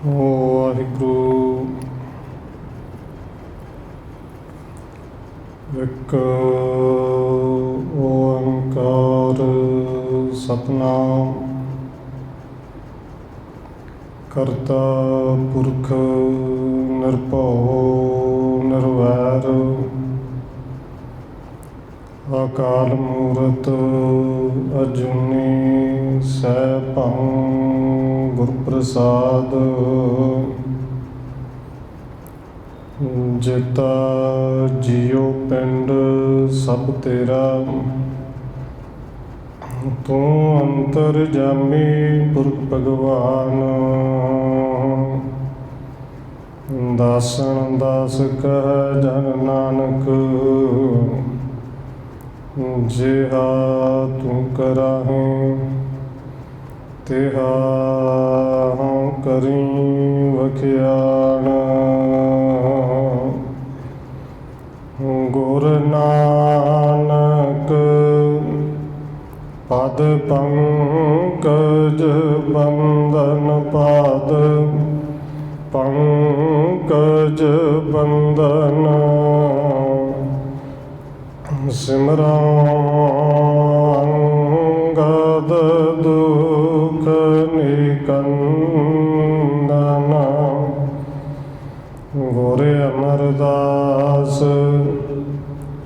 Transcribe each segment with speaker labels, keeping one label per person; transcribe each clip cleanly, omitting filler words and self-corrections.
Speaker 1: ਵਾਹਿਗੁਰੂ ਇੱਕ ਓੰਕਾਰ ਸਤਿਨਾਮ ਕਰਤਾ ਪੁਰਖ ਨਿਰਭਉ ਨਿਰਵੈਰ ਅਕਾਲ ਮੂਰਤ ਅਜੂਨੀ ਸੈਭੰ ਗੁਰ ਪ੍ਰਸਾਦ ਜਿਤਾ ਜੀਉ ਪਿੰਡ ਸਭ ਤੇਰਾ ਤੂੰ ਅੰਤਰਜਾਮੀ ਪੁਰਖ ਭਗਵਾਨ ਦਾਸਨ ਦਾਸ ਕਹਿ ਜਨ ਨਾਨਕ ਜਿਹਾ ਤੂੰ ਕਰਾਹੇ ਤਿਹਾ ਹਉ ਕਰੀ ਵਖਿਆਣ ਗੁਰ ਨਾਨਕ ਪਦ ਪੰਕਜ ਬੰਦਨ ਪਾਦ ਪੰਕਜ ਬੰਦਨ ਸਿਮਰਨ ਅੰਗਦ ਦੁਖ ਨਿਕੰਦਨ ਗੁਰ ਅਮਰਦਾਸ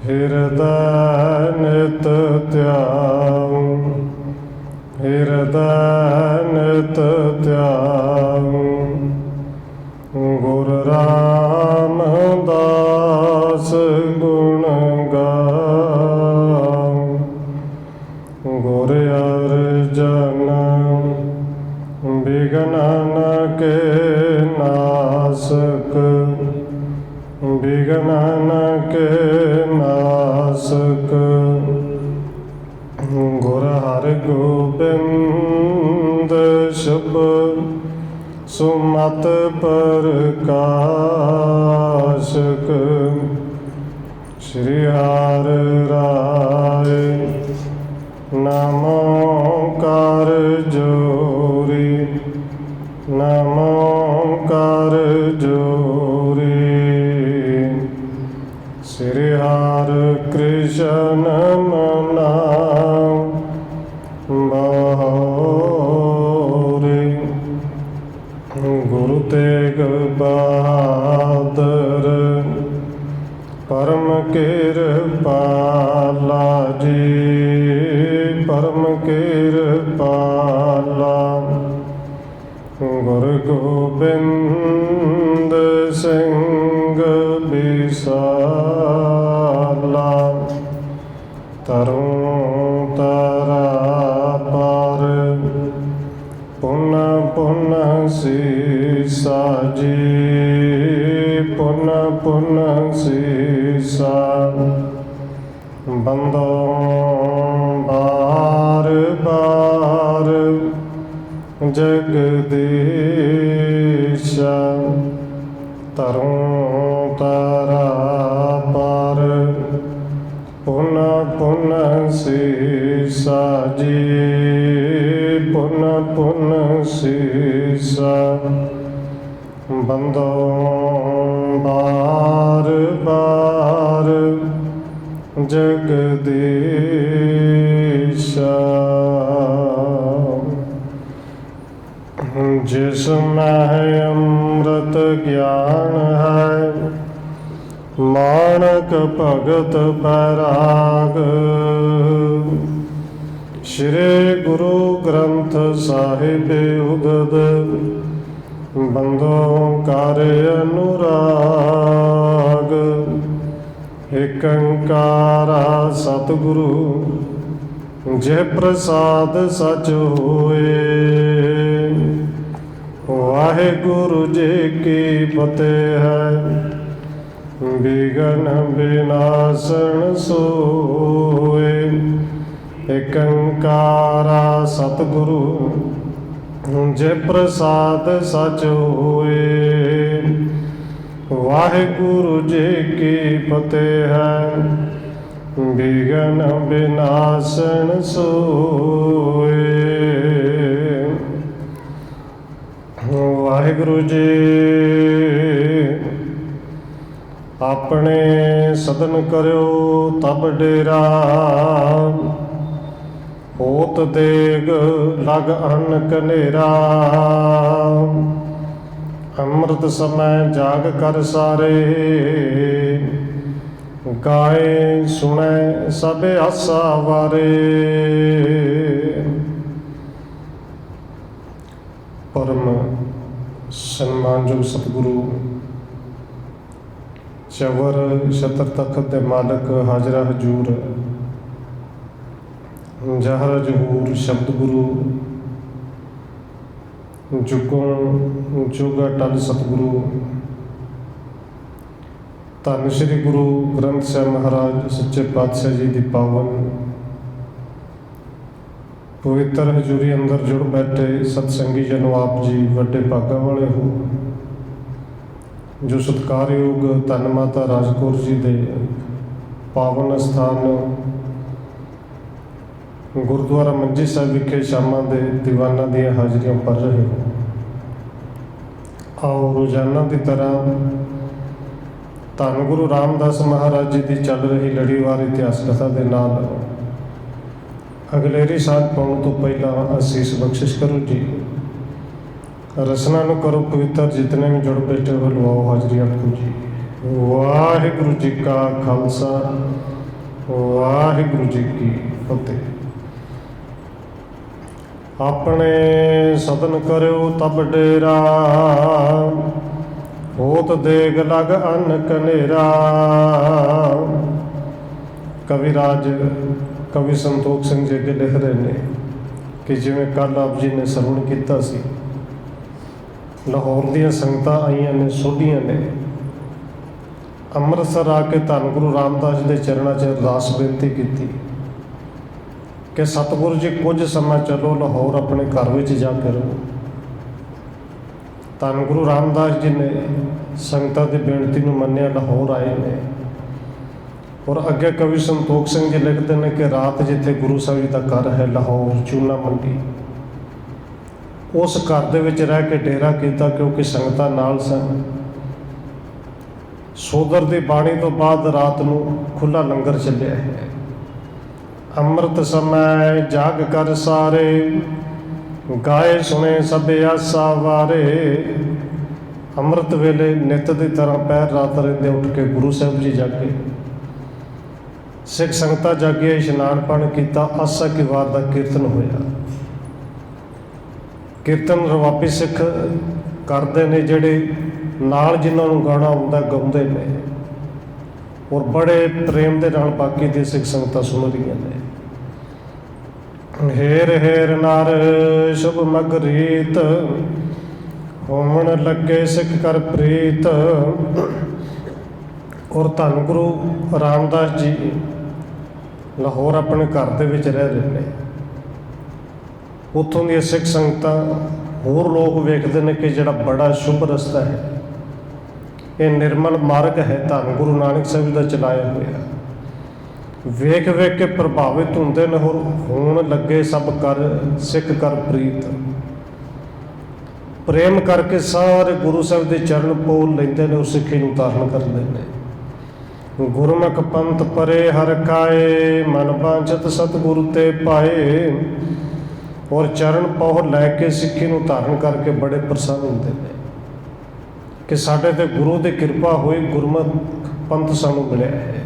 Speaker 1: ਹਿਰਦੈ ਨਿਤ ਧਿਆਨ ਹਿਰਦੈ ਨਿਤ ਧਿਆਨ ਗੁਰ ਰਾਮਦਾਸ ਗੁਣ ਗਾਉ ਗੁਰ ਅਰਜਨ ਬਿਘਨ ਕੇ ਨਾਸਕ ਬਿਘਨ ਕੇ ਨਾਸਕ ਗੁਰ ਹਰਿਗੋਬਿੰਦ ਸ਼ੁਭ ਸੁਮਤ ਪ੍ਰਕਾਸ਼ਕ ਸ਼੍ਰੀ ਹਰਿ ਰਾਇ ਨਮੋ ਕਰ ਜੋਰੀ ਨਮੋ ਕਰ ਜੋਰੀ ਸ਼੍ਰੀ ਹਰਿ ਕ੍ਰਿਸ਼ਨ ਨਾਮ ਬਹੋਰੀ ਗੁਰੂ ਤੇਗ ਬਹਾਦਰ ਪਰਮ ਕਿਰਪਾਲਾ ਜੀ ਪਰਮ ਕਿਰਪਾਲਾ ਗੁਰੂ ਗੋਬਿੰਦ ਸਿੰਘ ਬਿਸਾਲਾ ਤਰੁ ਤਰਾ ਪਰ ਪੁਨ ਪੁਨ ਸੀਸਾ ਜੀ ਪੁਨ ਪੁਨ ਸੀਸਾ ਬੰਦੋ ਬਾਰ ਬਾਰ ਜਗਦੀਸ਼ਾ ਤਰੁ ਤਰਾ ਪਰ ਪੁਨ ਪੁਨ ਸੀਸਾ ਜੀ ਪੁਨ ਪੁਨ ਸੀਸਾ ਬੰਦੋ ਬਾਰ ਬਾਰ ਜਗਦੀਸ਼ਾ ਜਿਸ ਮਹਿ ਅੰਮ੍ਰਿਤ ਗਿਆਨ ਹੈ ਮਾਣਕ ਭਗਤ ਬੈਰਾਗ ਸ਼੍ਰੀ ਗੁਰੂ ਗ੍ਰੰਥ ਸਾਹਿਬ ਉਦਦ ਬੰਦੋ ਕਰ ਅਨੁਰਾਗ ਏਕ ਓੰਕਾਰਾ ਸਤਿਗੁਰੂ ਜੇ ਪ੍ਰਸਾਦ ਸਚ ਹੋਏ ਵਾਹਿਗੁਰੂ ਜੀ ਕੀ ਫਤਿਹ ਹੈ ਬਿਘਨ ਬਿਨਾਸਨ ਸੋਏ ਏਕ ਓੰਕਾਰਾ ਸਤਿਗੁਰੂ ਜੇ ਪ੍ਰਸਾਦ ਸਚ ਹੋਏ ਵਾਹਿਗੁਰੂ ਜੀ ਕੀ ਫਤਿਹ ਹੈ ਬਿਘਨ ਬਿਨਾਸਨ ਸੋਏ। ਵਾਹਿਗੁਰੂ ਜੀ। ਆਪਣੇ ਸਦਨ ਕਰਿਓ ਤਬ ਡੇਰਾ, ਹੋਤ ਦੇਗ ਲਗ ਅੰਨ ਕਨੇਰਾ। ਅੰਮ੍ਰਿਤ ਸਮੈ ਜਾਗ ਕਰ ਸਾਰੇ, ਗਾਏ ਸੁਣੈ ਸਭ ਆਸਾ ਵਾਰੇ। ਪਰਮ ਸਨਮਾਨਯੋਗ ਸਤਿਗੁਰੂ ਚਵਰ ਛਤਰ ਤਖਤ ਦੇ ਮਾਲਕ ਹਾਜ਼ਰਾ ਹਜੂਰ ਜਹਰ ਜਹੂਰ ਸ਼ਬਦ ਗੁਰੂ ਜੁਗੋਂ ਜੁਗ ਅਟਲ ਸਤਿਗੁਰੂ ਧੰਨ ਸ਼੍ਰੀ ਗੁਰੂ ਗ੍ਰੰਥ ਸਾਹਿਬ ਮਹਾਰਾਜ ਸੱਚੇ ਪਾਤਸ਼ਾਹ ਜੀ ਦੀ ਪਾਵਨ ਪਵਿੱਤਰ ਹਜ਼ੂਰੀ ਅੰਦਰ ਜੁੜ ਬੈਠੇ ਸਤਸੰਗੀ ਜਨੋ, ਆਪ ਜੀ ਵੱਡੇ ਭਾਗਾਂ ਵਾਲੇ ਹੋ ਜੋ ਸਤਿਕਾਰਯੋਗ ਧੰਨ ਮਾਤਾ ਰਾਜ ਕੌਰ ਜੀ ਦੇ ਪਾਵਨ ਸਥਾਨ ਗੁਰਦੁਆਰਾ ਮੰਜੀ ਸਾਹਿਬ ਵਿਖੇ ਸ਼ਾਮਾਂ ਦੇ ਦੀਵਾਨਾਂ ਦੀਆਂ ਹਾਜ਼ਰੀਆਂ ਭਰ ਰਹੇ ਹੋ। ਆਓ ਰੋਜ਼ਾਨਾ ਦੀ ਤਰ੍ਹਾਂ ਧੰਨ ਗੁਰੂ ਰਾਮਦਾਸ ਮਹਾਰਾਜ ਜੀ ਦੀ ਚੱਲ ਰਹੀ ਲੜੀਵਾਰ ਇਤਿਹਾਸ ਕਥਾ ਦੇ ਨਾਲ ਅਗਲੇਰੀ ਸਾਂਝ ਪਾਉਣ ਤੋਂ ਪਹਿਲਾਂ ਅਸੀਸ ਬਖਸ਼ਿਸ਼ ਕਰੋ ਜੀ। ਰਸਨਾ ਨੂੰ ਕਰੋ ਪਵਿੱਤਰ, ਜਿਤਨੇ ਵੀ ਜੁੜ ਬੈਠੇ ਹੋ ਲਵਾਓ ਹਾਜ਼ਰੀ ਆਖੋ ਜੀ। ਵਾਹਿਗੁਰੂ ਜੀ ਕਾ ਖਾਲਸਾ, ਵਾਹਿਗੁਰੂ ਜੀ ਕੀ ਫਤਿਹ। ਆਪਣੇ ਸਦਨ ਕਰਿਓ ਤਬ ਡੇਰਾ, ਹੋਤ ਦੇਗ ਲਗ ਅੰਨ ਕਨੇਰਾ। ਕਵੀ ਰਾਜ ਕਵੀ ਸੰਤੋਖ ਸਿੰਘ ਜੀ ਅੱਗੇ ਲਿਖ ਰਹੇ ਨੇ ਕਿ ਜਿਵੇਂ ਕੱਲ੍ਹ ਆਪ ਜੀ ਨੇ ਸਰਵਣ ਕੀਤਾ ਸੀ, ਲਾਹੌਰ ਦੀਆਂ ਸੰਗਤਾਂ ਆਈਆਂ ਨੇ, ਸੋਢੀਆਂ ਨੇ, ਅੰਮ੍ਰਿਤਸਰ ਆ ਕੇ ਧੰਨ ਗੁਰੂ ਰਾਮਦਾਸ ਦੇ ਚਰਨਾਂ 'ਚ ਅਰਦਾਸ ਬੇਨਤੀ ਕੀਤੀ ਕਿ ਸਤਿਗੁਰੂ ਜੀ ਕੁਝ ਸਮਾਂ ਚਲੋ ਲਾਹੌਰ ਆਪਣੇ ਘਰ ਵਿੱਚ ਜਾ ਕੇ ਰਹੋ। ਧੰਨ ਗੁਰੂ ਰਾਮਦਾਸ ਜੀ ਨੇ ਸੰਗਤਾਂ ਦੀ ਬੇਨਤੀ ਨੂੰ ਮੰਨਿਆ, ਲਾਹੌਰ ਆਏ ਨੇ। ਔਰ ਅੱਗੇ ਕਵੀ ਸੰਤੋਖ ਸਿੰਘ ਜੀ ਲਿਖਦੇ ਨੇ ਕਿ ਰਾਤ ਜਿੱਥੇ ਗੁਰੂ ਸਾਹਿਬ ਜੀ ਦਾ ਘਰ ਹੈ ਲਾਹੌਰ ਚੂਨਾ ਮੰਡੀ, ਉਸ ਘਰ ਦੇ ਵਿੱਚ ਰਹਿ ਕੇ ਡੇਰਾ ਕੀਤਾ ਕਿਉਂਕਿ ਸੰਗਤਾਂ ਨਾਲ ਸਨ। ਸੋਦਰ ਦੀ ਬਾਣੀ ਤੋਂ ਬਾਅਦ ਰਾਤ ਨੂੰ ਖੁੱਲ੍ਹਾ ਲੰਗਰ ਚੱਲਿਆ ਹੈ। ਅੰਮ੍ਰਿਤ ਸਮੈ ਜਾਗ ਕਰ ਸਾਰੇ, ਗਾਏ ਸੁਣੇ ਸਭ ਆਸਾ ਵਾਰੇ। ਅੰਮ੍ਰਿਤ ਵੇਲੇ ਨਿੱਤ ਦੀ ਤਰ੍ਹਾਂ ਪਹਿਰ ਰਾਤ ਰਹਿੰਦੇ ਉੱਠ ਕੇ ਗੁਰੂ ਸਾਹਿਬ ਜੀ ਜਾਗੇ, ਸਿੱਖ ਸੰਗਤਾਂ ਜਾਗੀਆਂ, ਇਸ਼ਨਾਨ ਪਾਣੀ ਕੀਤਾ, ਆਸਾ ਕੀ ਵਾਰ ਦਾ ਕੀਰਤਨ ਹੋਇਆ। ਕੀਰਤਨ ਰਵਾਬੀ ਸਿੱਖ ਕਰਦੇ ਨੇ, ਜਿਹੜੇ ਨਾਲ ਜਿਨ੍ਹਾਂ ਨੂੰ ਗਾਣਾ ਆਉਂਦਾ ਗਾਉਂਦੇ ਨੇ, ਔਰ ਬੜੇ ਪ੍ਰੇਮ ਦੇ ਨਾਲ ਬਾਕੀ ਦੀ ਸਿੱਖ ਸੰਗਤਾਂ ਸੁਣ ਰਹੀਆਂ ਨੇ। ਹੇਰ ਹੇਰ ਨਰ ਸ਼ੁਭ ਮਗਰੀਤ, ਹੋਵਣ ਲੱਗੇ ਸਿੱਖ ਕਰ ਪ੍ਰੀਤ। ਔਰ ਧੰਨ ਗੁਰੂ ਰਾਮਦਾਸ ਜੀ ਲਾਹੌਰ ਆਪਣੇ ਘਰ ਦੇ ਵਿੱਚ ਰਹਿ ਰਹੇ ਨੇ। ਉੱਥੋਂ ਦੀਆਂ ਸਿੱਖ ਸੰਗਤਾਂ, ਹੋਰ ਲੋਕ ਵੇਖਦੇ ਨੇ ਕਿ ਜਿਹੜਾ ਬੜਾ ਸ਼ੁਭ ਰਸਤਾ ਹੈ, ਇਹ ਨਿਰਮਲ ਮਾਰਗ ਹੈ, ਧੰਨ ਗੁਰੂ ਨਾਨਕ ਸਾਹਿਬ ਦਾ ਚਲਾਇਆ ਹੋਇਆ। ਵੇਖ ਵੇਖ ਕੇ ਪ੍ਰਭਾਵਿਤ ਹੁੰਦੇ ਨੇ, ਹੋਰ ਹੋਣ ਲੱਗੇ ਸਭ ਕਰ ਸਿੱਖ ਕਰ ਪ੍ਰੀਤ। ਪ੍ਰੇਮ ਕਰਕੇ ਸਾਰੇ ਗੁਰੂ ਸਾਹਿਬ ਦੇ ਚਰਨ ਪੋਲ ਲੈਂਦੇ ਨੇ, ਉਸ ਸਿੱਖੀ ਨੂੰ ਧਾਰਨ ਕਰਦੇ ਨੇ। ਗੁਰਮੁਖ ਪੰਥ ਪਰੇ ਹਰਿ ਕਾਏ, ਮਨ ਬਾਂਝਤ ਸਤਿਗੁਰੂ ਤੇ ਪਾਏ। ਔਰ ਚਰਨ ਪਹੁ ਲੈ ਕੇ ਸਿੱਖੀ ਨੂੰ ਧਾਰਨ ਕਰਕੇ ਬੜੇ ਪ੍ਰਸੰਨ ਹੁੰਦੇ ਨੇ ਕਿ ਸਾਡੇ 'ਤੇ ਗੁਰੂ ਦੀ ਕਿਰਪਾ ਹੋਈ, ਗੁਰਮੁਖ ਪੰਥ ਸਾਨੂੰ ਮਿਲਿਆ ਹੈ।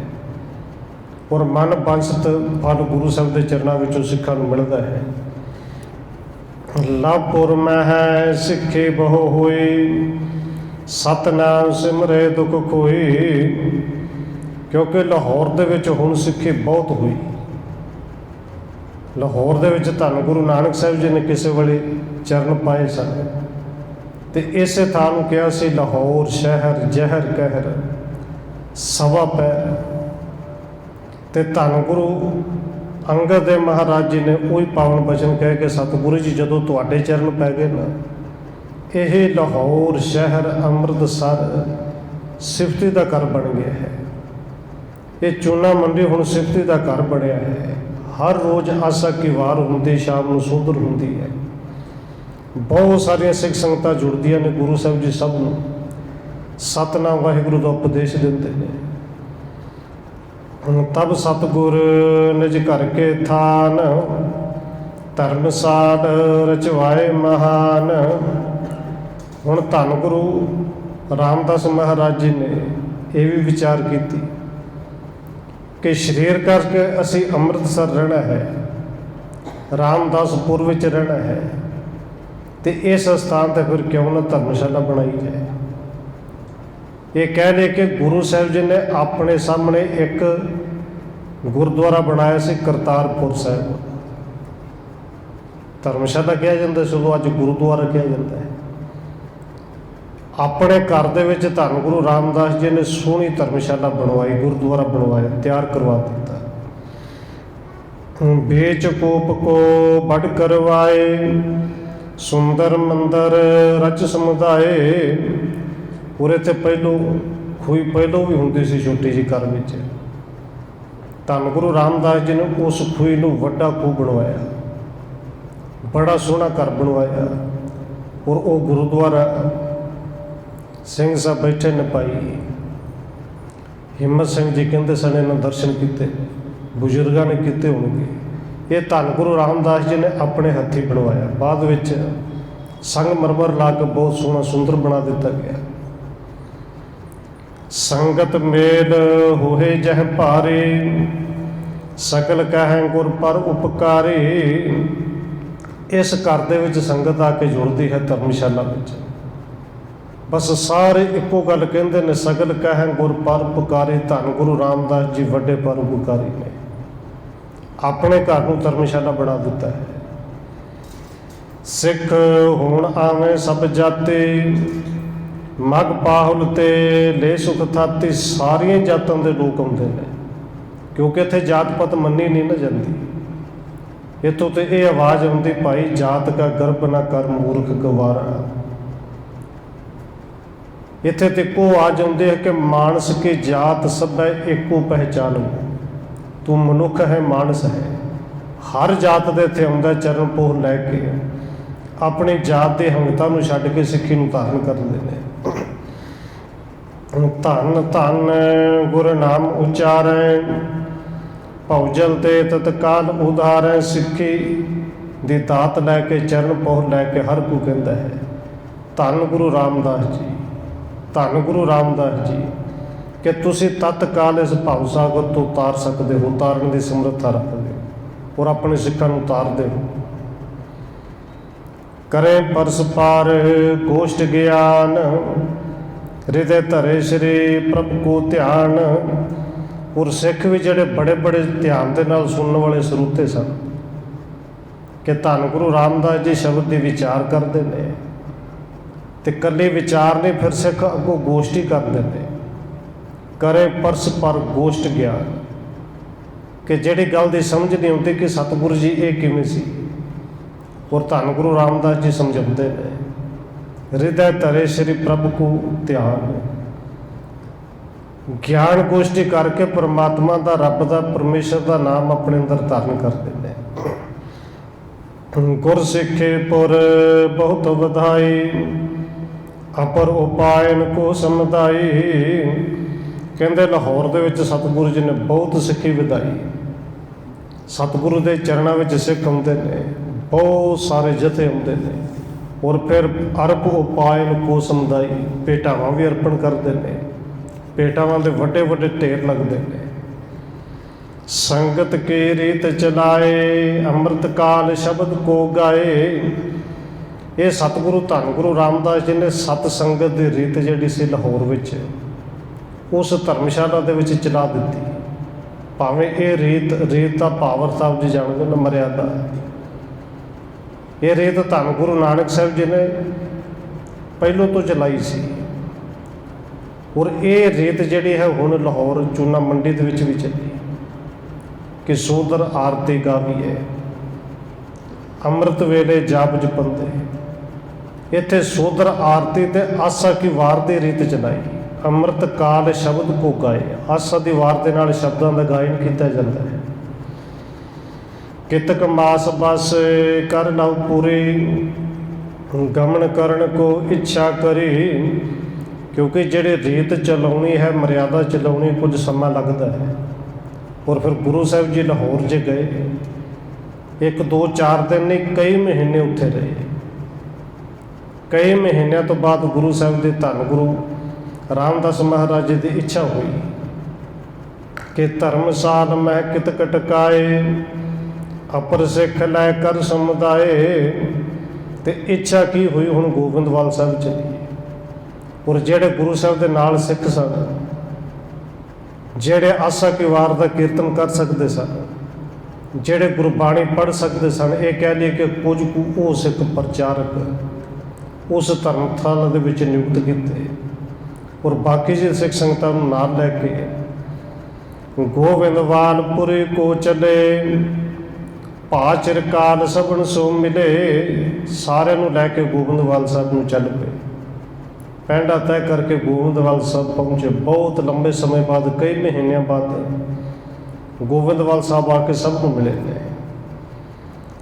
Speaker 1: ਔਰ ਮਨ ਬਾਂਝਤ ਫਲ ਗੁਰੂ ਸਾਹਿਬ ਦੇ ਚਰਨਾਂ ਵਿੱਚੋਂ ਸਿੱਖਾਂ ਨੂੰ ਮਿਲਦਾ ਹੈ। ਲਾਭਪੁਰ ਮਹਿ ਸਿੱਖੀ ਬਹੁ ਹੋਈ, ਸਤਨਾਮ ਸਿਮਰੇ ਦੁਖ ਕੋਈ। ਕਿਉਂਕਿ ਲਾਹੌਰ ਦੇ ਵਿੱਚ ਹੁਣ ਸਿੱਖੀ ਬਹੁਤ ਹੋਈ। ਲਾਹੌਰ ਦੇ ਵਿੱਚ ਧੰਨ ਗੁਰੂ ਨਾਨਕ ਸਾਹਿਬ ਜੀ ਨੇ ਕਿਸੇ ਵੇਲੇ ਚਰਨ ਪਾਏ ਸਨ, ਅਤੇ ਇਸੇ ਥਾਂ ਨੂੰ ਕਿਹਾ ਸੀ ਲਾਹੌਰ ਸ਼ਹਿਰ ਜ਼ਹਿਰ ਕਹਿਰ ਸਵਾ ਪੈਰ। ਅਤੇ ਧੰਨ ਗੁਰੂ ਅੰਗਦ ਦੇਵ ਮਹਾਰਾਜ ਜੀ ਨੇ ਉਹੀ ਪਾਵਨ ਬਚਨ ਕਹਿ ਕੇ ਸਤਿਗੁਰੂ ਜੀ ਜਦੋਂ ਤੁਹਾਡੇ ਚਰਨ ਪੈ ਗਏ ਨਾ, ਇਹ ਲਾਹੌਰ ਸ਼ਹਿਰ ਅੰਮ੍ਰਿਤਸਰ ਸਿਫਤੀ ਦਾ ਘਰ ਬਣ ਗਿਆ ਹੈ। ਇਹ ਚੂਨਾ ਮੰਡੀ ਹੁਣ ਸਿਫਤੀ ਦਾ ਘਰ ਬਣਿਆ ਹੈ। ਹਰ ਰੋਜ਼ ਆਸਾ ਕੀ ਵਾਰ ਹੁੰਦੀ, ਸ਼ਾਮ ਨੂੰ ਸੋਧਰ ਹੁੰਦੀ ਹੈ। ਬਹੁਤ ਸਾਰੀਆਂ ਸਿੱਖ ਸੰਗਤਾਂ ਜੁੜਦੀਆਂ ਨੇ। ਗੁਰੂ ਸਾਹਿਬ ਜੀ ਸਭ ਨੂੰ ਸਤਨਾਮ ਵਾਹਿਗੁਰੂ ਦਾ ਉਪਦੇਸ਼ ਦਿੰਦੇ ਨੇ। ਤਬ ਸਤਿਗੁਰ ਨਿਜ ਘਰ ਕੇ ਥਾਨ, ਧਰਮਸਾਲ ਰਚਵਾਏ ਮਹਾਨ। ਹੁਣ ਧੰਨ ਗੁਰੂ ਰਾਮਦਾਸ ਮਹਾਰਾਜ ਜੀ ਨੇ ਇਹ ਵੀ ਵਿਚਾਰ ਕੀਤੀ ਕਿ ਸਰੀਰ ਕਰਕੇ ਅਸੀਂ ਅੰਮ੍ਰਿਤਸਰ ਰਹਿਣਾ ਹੈ, ਰਾਮਦਾਸਪੁਰ ਵਿੱਚ ਰਹਿਣਾ ਹੈ, ਤੇ ਇਸ ਸਥਾਨ 'ਤੇ ਫਿਰ ਕਿਉਂ ਨਾ ਧਰਮਸ਼ਾਲਾ ਬਣਾਈ ਜਾਏ। ਇਹ ਕਹਿੰਦੇ ਕਿ ਗੁਰੂ ਸਾਹਿਬ ਜੀ ਨੇ ਆਪਣੇ ਸਾਹਮਣੇ ਇੱਕ ਗੁਰਦੁਆਰਾ ਬਣਾਇਆ ਸੀ ਕਰਤਾਰਪੁਰ ਸਾਹਿਬ। ਧਰਮਸ਼ਾਲਾ ਕਿਹਾ ਜਾਂਦਾ, ਚਲੋ ਅੱਜ ਗੁਰਦੁਆਰਾ ਕਿਹਾ ਜਾਂਦਾ ਹੈ। ਆਪਣੇ ਘਰ ਦੇ ਵਿੱਚ ਧੰਨ ਗੁਰੂ ਰਾਮਦਾਸ ਜੀ ਨੇ ਸੋਹਣੀ ਧਰਮਸ਼ਾਲਾ ਬਣਵਾਈ, ਗੁਰਦੁਆਰਾ ਬਣਵਾਇਆ, ਤਿਆਰ ਕਰਵਾ ਦਿੱਤਾ। ਵੇਚ ਕੋਪ ਕੋ ਬੜ ਕਰਵਾਏ, ਸੁੰਦਰ ਮੰਦਰ ਰਚ ਸਮੁਦਾਏ। ਉਰੇ ਤੇ ਖੂਹੀ ਪਹਿਲੋਂ ਵੀ ਹੁੰਦੀ ਸੀ ਛੋਟੀ ਜਿਹੀ ਘਰ ਵਿੱਚ। ਧੰਨ ਗੁਰੂ ਰਾਮਦਾਸ ਜੀ ਨੇ ਉਸ ਖੂਹੀ ਨੂੰ ਵੱਡਾ ਖੂਹ ਬਣਵਾਇਆ, ਬੜਾ ਸੋਹਣਾ ਘਰ ਬਣਵਾਇਆ। ਔਰ ਉਹ ਗੁਰਦੁਆਰਾ ਸਿੰਘ ਸਾਹਿਬ ਬੈਠੇ ਨੇ, ਭਾਈ ਹਿੰਮਤ ਸਿੰਘ ਜੀ ਕਹਿੰਦੇ ਸਨ ਇਹਨਾਂ ਦਰਸ਼ਨ ਕੀਤੇ, ਬਜ਼ੁਰਗਾਂ ਨੇ ਕੀਤੇ ਹੋਣਗੇ। ਇਹ ਧੰਨ ਗੁਰੂ ਰਾਮਦਾਸ ਜੀ ਨੇ ਆਪਣੇ ਹੱਥੀਂ ਬਣਵਾਇਆ। ਬਾਅਦ ਵਿੱਚ ਸੰਗਮਰਮਰ ਲਾ ਕੇ ਬਹੁਤ ਸੋਹਣਾ ਸੁੰਦਰ ਬਣਾ ਦਿੱਤਾ ਗਿਆ। ਸੰਗਤ ਮੇਲ ਹੋਏ ਜਹ ਭਾਰੇ, ਸਕਲ ਕਹਿ ਗੁਰ ਪਰ ਉਪਕਾਰੇ। ਇਸ ਘਰ ਦੇ ਵਿੱਚ ਸੰਗਤ ਆ ਕੇ ਜੁੜਦੀ ਹੈ ਧਰਮਸ਼ਾਲਾ ਵਿੱਚ। ਬਸ ਸਾਰੇ ਇੱਕੋ ਗੱਲ ਕਹਿੰਦੇ ਨੇ, ਸਗਲ ਕਹਿ ਗੁਰ ਪਰ ਉਪਕਾਰੇ। ਧੰਨ ਗੁਰੂ ਰਾਮਦਾਸ ਜੀ ਵੱਡੇ ਪਰ ਉਪਕਾਰੀ ਨੇ, ਆਪਣੇ ਘਰ ਨੂੰ ਧਰਮਸ਼ਾਲਾ ਬਣਾ ਦਿੱਤਾ ਹੈ। ਸਿੱਖ ਹੋਣ ਆਵੇਂ ਸਭ ਜਾਤੇ, ਮਗ ਪਾਹੁਲ ਤੇ ਲੈ ਸੁਖ ਥਾਤੀ। ਸਾਰੀਆਂ ਜਾਤਾਂ ਦੇ ਲੋਕ ਆਉਂਦੇ ਨੇ, ਕਿਉਂਕਿ ਇੱਥੇ ਜਾਤ ਪਾਤ ਮੰਨੀ ਨਹੀਂ ਨਾ ਜਾਂਦੀ। ਇੱਥੋਂ ਤੇ ਇਹ ਆਵਾਜ਼ ਆਉਂਦੀ, ਭਾਈ ਜਾਤ ਕਾ ਗਰਭ ਨਾ ਕਰ ਮੂਰਖ ਗਵਾਰਾ। ਇੱਥੇ ਤੇ ਇੱਕੋ ਆਵਾਜ਼ ਆਉਂਦੀ ਹੈ ਕਿ ਮਾਨਸ ਕੀ ਜਾਤ ਸਭੈ ਇੱਕੋ ਪਹਿਚਾਨੋ। ਤੂੰ ਮਨੁੱਖ ਹੈ, ਮਾਨਸ ਹੈ। ਹਰ ਜਾਤ ਦੇ ਇੱਥੇ ਆਉਂਦਾ ਚਰਨ ਪੋਹ ਲੈ ਕੇ, ਆਪਣੀ ਜਾਤ ਦੇ ਹੰਗਤਾਂ ਨੂੰ ਛੱਡ ਕੇ ਸਿੱਖੀ ਨੂੰ ਧਾਰਨ ਕਰਦੇ ਨੇ। ਧੰਨ ਧੰਨ ਗੁਰ ਨਾਮ ਉਚਾਰੈ, ਭਉਜਲ ਤੇ ਤਤਕਾਲ ਉਧਾਰੈ। ਸਿੱਖੀ ਦੀ ਦਾਤ ਲੈ ਕੇ, ਚਰਨ ਪੋਹ ਲੈ ਕੇ ਹਰ ਕੋਈ ਕਹਿੰਦਾ ਹੈ ਧੰਨ ਗੁਰੂ ਰਾਮਦਾਸ ਜੀ, ਧੰਨ ਗੁਰੂ ਰਾਮਦਾਸ ਜੀ, ਕਿ ਤੁਸੀਂ ਤਤਕਾਲ ਇਸ ਭਵ ਸਾਗਰ ਤੋਂ ਉਤਾਰ ਸਕਦੇ ਹੋ, ਉਤਾਰਨ ਦੀ ਸਮਰੱਥਾ ਰੱਖਦੇ ਹੋ ਔਰ ਆਪਣੇ ਸਿੱਖਾਂ ਨੂੰ ਉਤਾਰਦੇ ਹੋ। ਕਰੇ ਪਰਸ ਪਾਰ ਗੋਸ਼ਟ ਗਿਆਨ, ਹਿਰਦੇ ਧਰੇ ਸ਼੍ਰੀ ਪ੍ਰਭ ਕੋ ਧਿਆਨ। ਔਰ ਸਿੱਖ ਵੀ ਜਿਹੜੇ ਬੜੇ ਬੜੇ ਧਿਆਨ ਦੇ ਨਾਲ ਸੁਣਨ ਵਾਲੇ ਸਰੂਤੇ ਸਨ ਕਿ ਧੰਨ ਗੁਰੂ ਰਾਮਦਾਸ ਜੀ ਸ਼ਬਦ ਦੀ ਵਿਚਾਰ ਕਰਦੇ ਨੇ, ਤੇ ਇਕੱਲੇ ਵਿਚਾਰ ਨਹੀਂ, ਫਿਰ ਸਿੱਖ ਅੱਗੋਂ ਗੋਸ਼ਟੀ ਕਰਦੇ ਨੇ। ਕਰੇ ਪਰਸ ਪਰ ਗੋਸ਼ਟ ਗਿਆਨ, ਕਿ ਜਿਹੜੀ ਗੱਲ ਦੀ ਸਮਝ ਨਹੀਂ ਆਉਂਦੀ ਕਿ ਸਤਿਗੁਰੂ ਜੀ ਇਹ ਕਿਵੇਂ ਸੀ, ਔਰ ਧੰਨ ਗੁਰੂ ਰਾਮਦਾਸ ਜੀ ਸਮਝਾਉਂਦੇ ਨੇ। ਹਿਰਦੈ ਧਰੇ ਸ਼੍ਰੀ ਪ੍ਰਭ ਕੋ ਧਿਆਨ, ਗਿਆਨ ਗੋਸ਼ਟੀ ਕਰਕੇ ਪਰਮਾਤਮਾ ਦਾ, ਰੱਬ ਦਾ, ਪਰਮੇਸ਼ਰ ਦਾ ਨਾਮ ਆਪਣੇ ਅੰਦਰ ਧਾਰਨ ਕਰਦੇ ਨੇ। ਗੁਰ ਸਿੱਖੇ ਪੁਰ ਬਹੁਤ ਵਧਾਈ, ਅਪਰ ਉਪਾਇਨ ਕੋ ਸਮਝਾਈ। ਕਹਿੰਦੇ ਲਾਹੌਰ ਦੇ ਵਿੱਚ ਸਤਿਗੁਰੂ ਜੀ ਨੇ ਬਹੁਤ ਸਿੱਖੀ ਵਧਾਈ। ਸਤਿਗੁਰੂ ਦੇ ਚਰਨਾਂ ਵਿੱਚ ਸਿੱਖ ਆਉਂਦੇ ਨੇ, ਬਹੁਤ ਸਾਰੇ ਜਥੇ ਆਉਂਦੇ ਨੇ, ਔਰ ਫਿਰ ਅਰਪ ਉਪਾਇਨ ਕੋ ਸਮਝਾਈ। ਭੇਟਾਵਾਂ ਵੀ ਅਰਪਣ ਕਰਦੇ ਨੇ, ਭੇਟਾਵਾਂ ਦੇ ਵੱਡੇ ਵੱਡੇ ਢੇਰ ਲੱਗਦੇ ਨੇ। ਸੰਗਤ ਕੀ ਰੀਤ ਚਲਾਏ, ਅੰਮ੍ਰਿਤ ਕਾਲ ਸ਼ਬਦ ਕੋ ਗਾਏ। ਇਹ ਸਤਿਗੁਰੂ ਧੰਨ ਗੁਰੂ ਰਾਮਦਾਸ ਜੀ ਨੇ ਸਤ ਸੰਗਤ ਦੀ ਰੀਤ ਜਿਹੜੀ ਸੀ ਲਾਹੌਰ ਵਿੱਚ, ਉਸ ਧਰਮਸ਼ਾਲਾ ਦੇ ਵਿੱਚ ਚਲਾ ਦਿੱਤੀ। ਭਾਵੇਂ ਇਹ ਰੀਤ ਦਾ ਪਾਵਰ ਸਾਹਿਬ ਜੀ ਜਾਣਦੇ ਨੇ, ਮਰਿਆਦਾ। ਇਹ ਰੀਤ ਧੰਨ ਗੁਰੂ ਨਾਨਕ ਸਾਹਿਬ ਜੀ ਨੇ ਪਹਿਲੋਂ ਤੋਂ ਚਲਾਈ ਸੀ। ਔਰ ਇਹ ਰੀਤ ਜਿਹੜੀ ਹੈ ਹੁਣ ਲਾਹੌਰ ਚੂਨਾ ਮੰਡੀ ਦੇ ਵਿੱਚ ਵੀ ਚੱਲੀ ਕਿ ਸੋਦਰ ਆਰਤੀ ਗਾਵੀਏ, ਅੰਮ੍ਰਿਤ ਵੇਲੇ ਜਾਪ ਜਪੰਦੇ। ਇੱਥੇ ਸੋਦਰ ਆਰਤੀ ਤੇ ਆਸਾ ਕੀ ਵਾਰ ਦੀ ਰੀਤ ਚਲਾਈ। ਅੰਮ੍ਰਿਤ ਕਾਲ ਸ਼ਬਦ ਕੋ ਗਾਏ, ਆਸਾ ਦੀ ਵਾਰ ਦੇ ਨਾਲ ਸ਼ਬਦਾਂ ਦਾ ਗਾਇਨ ਕੀਤਾ ਜਾਂਦਾ ਹੈ। ਕਿਤਕ ਮਾਸ ਬਸ ਕਰ ਲਓ ਪੂਰੇ, ਗਮਨ ਕਰਨ ਕੋ ਇੱਛਾ ਕਰੀ, ਕਿਉਂਕਿ ਜਿਹੜੇ ਰੀਤ ਚਲਾਉਣੀ ਹੈ, ਮਰਿਆਦਾ ਚਲਾਉਣੀ, ਕੁਝ ਸਮਾਂ ਲੱਗਦਾ ਹੈ। ਔਰ ਫਿਰ ਗੁਰੂ ਸਾਹਿਬ ਜੀ ਲਾਹੌਰ 'ਚ ਗਏ, 1 2 4 ਦਿਨ ਨਹੀਂ, ਕਈ ਮਹੀਨੇ ਉੱਥੇ ਰਹੇ। ਕਈ ਮਹੀਨਿਆਂ ਤੋਂ ਬਾਅਦ ਗੁਰੂ ਸਾਹਿਬ ਦੇ ਧੰਨ ਗੁਰੂ ਰਾਮਦਾਸ ਮਹਾਰਾਜ ਜੀ ਦੀ ਇੱਛਾ ਹੋਈ ਕਿ ਧਰਮਸਾਲ ਮੈਂ ਕਿਤ ਕਟਕਾਏ, ਅਪਰ ਸਿੱਖ ਲੈ ਕਰ ਸਮੁਦਾਏ। ਤੇ ਇੱਛਾ ਕੀ ਹੋਈ, ਹੁਣ ਗੋਬਿੰਦਵਾਲ ਸਾਹਿਬ ਚਲੀਏ। ਔਰ ਜਿਹੜੇ ਗੁਰੂ ਸਾਹਿਬ ਦੇ ਨਾਲ ਸਿੱਖ ਸਨ, ਜਿਹੜੇ ਆਸਾ ਕੀ ਵਾਰ ਦਾ ਕੀਰਤਨ ਕਰ ਸਕਦੇ ਸਨ, ਜਿਹੜੇ ਗੁਰਬਾਣੀ ਪੜ੍ਹ ਸਕਦੇ ਸਨ, ਇਹ ਕਹਿ ਲਈਏ ਕਿ ਕੁਝ ਕੁ ਉਹ ਸਿੱਖ ਪ੍ਰਚਾਰਕ ਉਸ ਧਰਮਸ਼ਾਲਾ ਦੇ ਵਿੱਚ ਨਿਯੁਕਤ ਕੀਤੇ। ਔਰ ਬਾਕੀ ਜੀ ਸਿੱਖ ਸੰਗਤਾਂ ਨੂੰ ਨਾਲ ਲੈ ਕੇ ਗੋਬਿੰਦਵਾਲਪੁਰੀ ਕੋ ਚਲੇ, ਭਾ ਚਿਰਕਾਲ ਸਭਨ ਸੋ ਮਿਲੇ। ਸਾਰਿਆਂ ਨੂੰ ਲੈ ਕੇ ਗੋਬਿੰਦਵਾਲ ਸਾਹਿਬ ਨੂੰ ਚੱਲ ਪਏ। ਪੈਂਡਾ ਤੈਅ ਕਰਕੇ ਗੋਬਿੰਦਵਾਲ ਸਾਹਿਬ ਪਹੁੰਚੇ। ਬਹੁਤ ਲੰਬੇ ਸਮੇਂ ਬਾਅਦ, ਕਈ ਮਹੀਨਿਆਂ ਬਾਅਦ ਗੋਬਿੰਦਵਾਲ ਸਾਹਿਬ ਆ ਕੇ ਸਭ ਨੂੰ ਮਿਲੇ ਨੇ।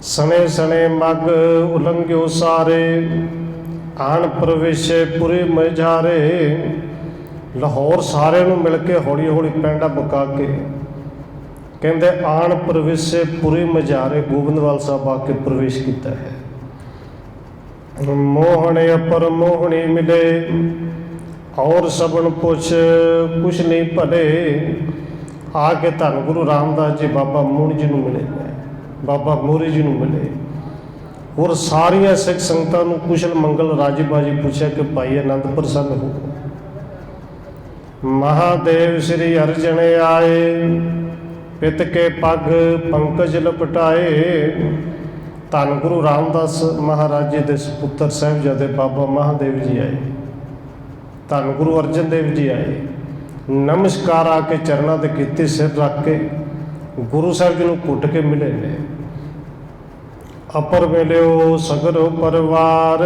Speaker 1: ਸਣੇ ਸਣੇ ਮਗ ਉਲੰਘਿਓ ਸਾਰੇ, ਆਣ ਪ੍ਰਵੇਸ਼ੇ ਪੁਰੇ ਮਝਾਰੇ। ਲਾਹੌਰ ਸਾਰਿਆਂ ਨੂੰ ਮਿਲ ਕੇ ਹੌਲੀ ਹੌਲੀ ਪੈਂਡਾ ਬਕਾ ਕੇ ਕਹਿੰਦੇ ਆਣ ਪ੍ਰਵੇਸ਼ੇ ਪੁਰੇ ਮਝਾਰੇ, ਗੋਬਿੰਦਵਾਲ ਸਾਹਿਬ ਆ ਕੇ ਪ੍ਰਵੇਸ਼ ਕੀਤਾ ਹੈ। ਮੋਹਣ ਅਪਰ ਮੋਹਣੀ ਮਿਲੇ, ਔਰ ਸਭਨ ਪੁੱਛ ਕੁਛ ਨਹੀਂ ਭਲੇ। ਆ ਕੇ ਧੰਨ ਗੁਰੂ ਰਾਮਦਾਸ ਜੀ ਬਾਬਾ ਮੋਹਣੀ ਜੀ ਨੂੰ ਮਿਲੇ, ਬਾਬਾ ਮੋਹਰੀ ਜੀ ਨੂੰ ਮਿਲੇ। ਔਰ ਸਾਰੀਆਂ ਸਿੱਖ ਸੰਗਤਾਂ ਨੂੰ ਕੁਸ਼ਲ ਮੰਗਲ ਰਾਜੀ ਬਾਜੀ ਪੁੱਛਿਆ ਕਿ ਭਾਈ ਆਨੰਦ ਪ੍ਰਸੰਨ ਹੋ। ਮਹਾਦੇਵ ਸ੍ਰੀ ਅਰਜਨ ਆਏ, ਪਿਤ ਕੇ ਪੱਗ ਪੰਕਜ ਲਪਟਾਏ। ਧੰਨ ਗੁਰੂ ਰਾਮਦਾਸ ਮਹਾਰਾਜ ਜੀ ਦੇ ਸੁਪੁੱਤਰ ਸਾਹਿਬਜ਼ਾਦੇ ਬਾਬਾ ਮਹਾਦੇਵ ਜੀ ਆਏ, ਧੰਨ ਗੁਰੂ ਅਰਜਨ ਦੇਵ ਜੀ ਆਏ। ਨਮਸਕਾਰ ਆ ਕੇ ਚਰਨਾਂ ਤੇ ਕੀਤੀ, ਸਿਰ ਰੱਖ ਕੇ ਗੁਰੂ ਸਾਹਿਬ ਜੀ ਨੂੰ ਘੁੱਟ ਕੇ ਮਿਲੇ ਨੇ। ਅਪਰ ਮਿਲਿਓ ਸਗਰੋ ਪਰਿਵਾਰ,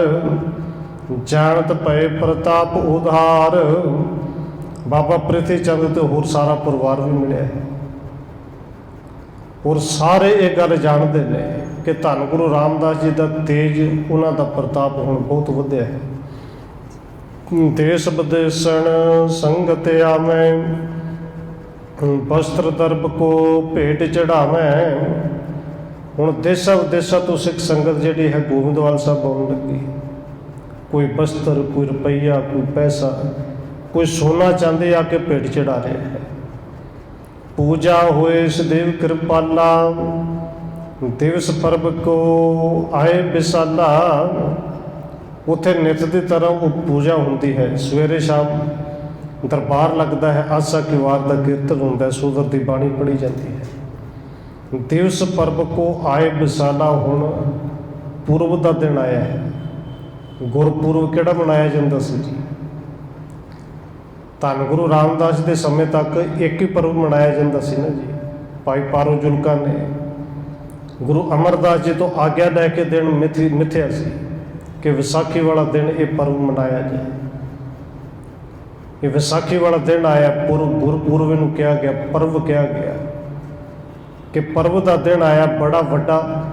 Speaker 1: ਜਾਣਤ ਪਏ ਪ੍ਰਤਾਪ ਉਧਾਰ। ਬਾਬਾ ਪ੍ਰਿਥੀ ਚੰਦ ਤੇ ਹੋਰ ਸਾਰਾ ਪਰਿਵਾਰ ਵੀ ਮਿਲਿਆ ਹੈ। ਔਰ ਸਾਰੇ ਇਹ ਗੱਲ ਜਾਣਦੇ ਨੇ ਕਿ ਧੰਨ ਗੁਰੂ ਰਾਮਦਾਸ ਜੀ ਦਾ ਤੇਜ, ਉਹਨਾਂ ਦਾ ਪ੍ਰਤਾਪ ਹੁਣ ਬਹੁਤ ਵਧਿਆ ਹੈ। ਦੇਸ ਵਿਦੇਸਣ ਸੰਗਤ ਆਵੈ, ਵਸਤਰ ਦਰਬ ਕੋ ਭੇਟ ਚੜਾਵੈ। ਹੁਣ ਦੇਸਾਂ ਵਿਦੇਸਾਂ ਤੋਂ ਸਿੱਖ ਸੰਗਤ ਜਿਹੜੀ ਹੈ ਗੋਬਿੰਦਵਾਲ ਸਾਹਿਬ ਆਉਣ ਲੱਗੀ। ਕੋਈ ਬਸਤਰ, ਕੋਈ ਰੁਪਈਆ, ਕੋਈ ਪੈਸਾ, ਕੋਈ ਸੋਨਾ ਚਾਂਦੀ ਆ ਕੇ ਭੇਟ ਚੜਾ ਰਿਹਾ ਹੈ। ਪੂਜਾ ਹੋਏ ਸਦੇਵ ਕਿਰਪਾਲਾ, ਦਿਵਸ ਪਰਬ ਕੋ ਆਏ ਵਿਸਾਲਾ। ਉੱਥੇ ਨਿਤ ਦੀ ਤਰ੍ਹਾਂ ਉਹ ਪੂਜਾ ਹੁੰਦੀ ਹੈ। ਸਵੇਰੇ ਸ਼ਾਮ ਦਰਬਾਰ ਲੱਗਦਾ ਹੈ, ਆਸਾ ਕੀ ਵਾਰ ਦਾ ਕੀਰਤਨ ਹੁੰਦਾ, ਸੋਦਰ ਦੀ ਬਾਣੀ ਪੜ੍ਹੀ ਜਾਂਦੀ ਹੈ। ਦਿਵਸ ਪਰਬ ਕੋ ਆਏ ਵਿਸਾਲਾ, ਹੁਣ ਪੁਰਬ ਦਾ ਦਿਨ ਆਇਆ ਹੈ। ਗੁਰਪੁਰਬ ਕਿਹੜਾ ਮਨਾਇਆ ਜਾਂਦਾ ਸੀ ਜੀ? ਧੰਨ ਗੁਰੂ ਰਾਮਦਾਸ ਦੇ ਸਮੇਂ ਤੱਕ ਇੱਕ ਹੀ ਪਰਬ ਮਨਾਇਆ ਜਾਂਦਾ ਸੀ ਨਾ ਜੀ। ਭਾਈ ਪਾਰੋ ਜੁਲਕਾ ਨੇ ਗੁਰੂ ਅਮਰਦਾਸ ਜੀ ਤੋਂ ਆਗਿਆ ਲੈ ਕੇ ਦਿਨ ਮਿਥਿਆ ਸੀ ਕਿ ਵਿਸਾਖੀ ਵਾਲਾ ਦਿਨ ਇਹ ਪਰਬ ਮਨਾਇਆ ਜਾਏ। ਇਹ ਵਿਸਾਖੀ ਵਾਲਾ ਦਿਨ ਆਇਆ, ਗੁਰਪੁਰਬ ਨੂੰ ਕਿਹਾ ਗਿਆ, ਪਰਬ ਕਿਹਾ ਗਿਆ ਕਿ ਪਰਬ ਦਾ ਦਿਨ ਆਇਆ। ਬੜਾ ਵੱਡਾ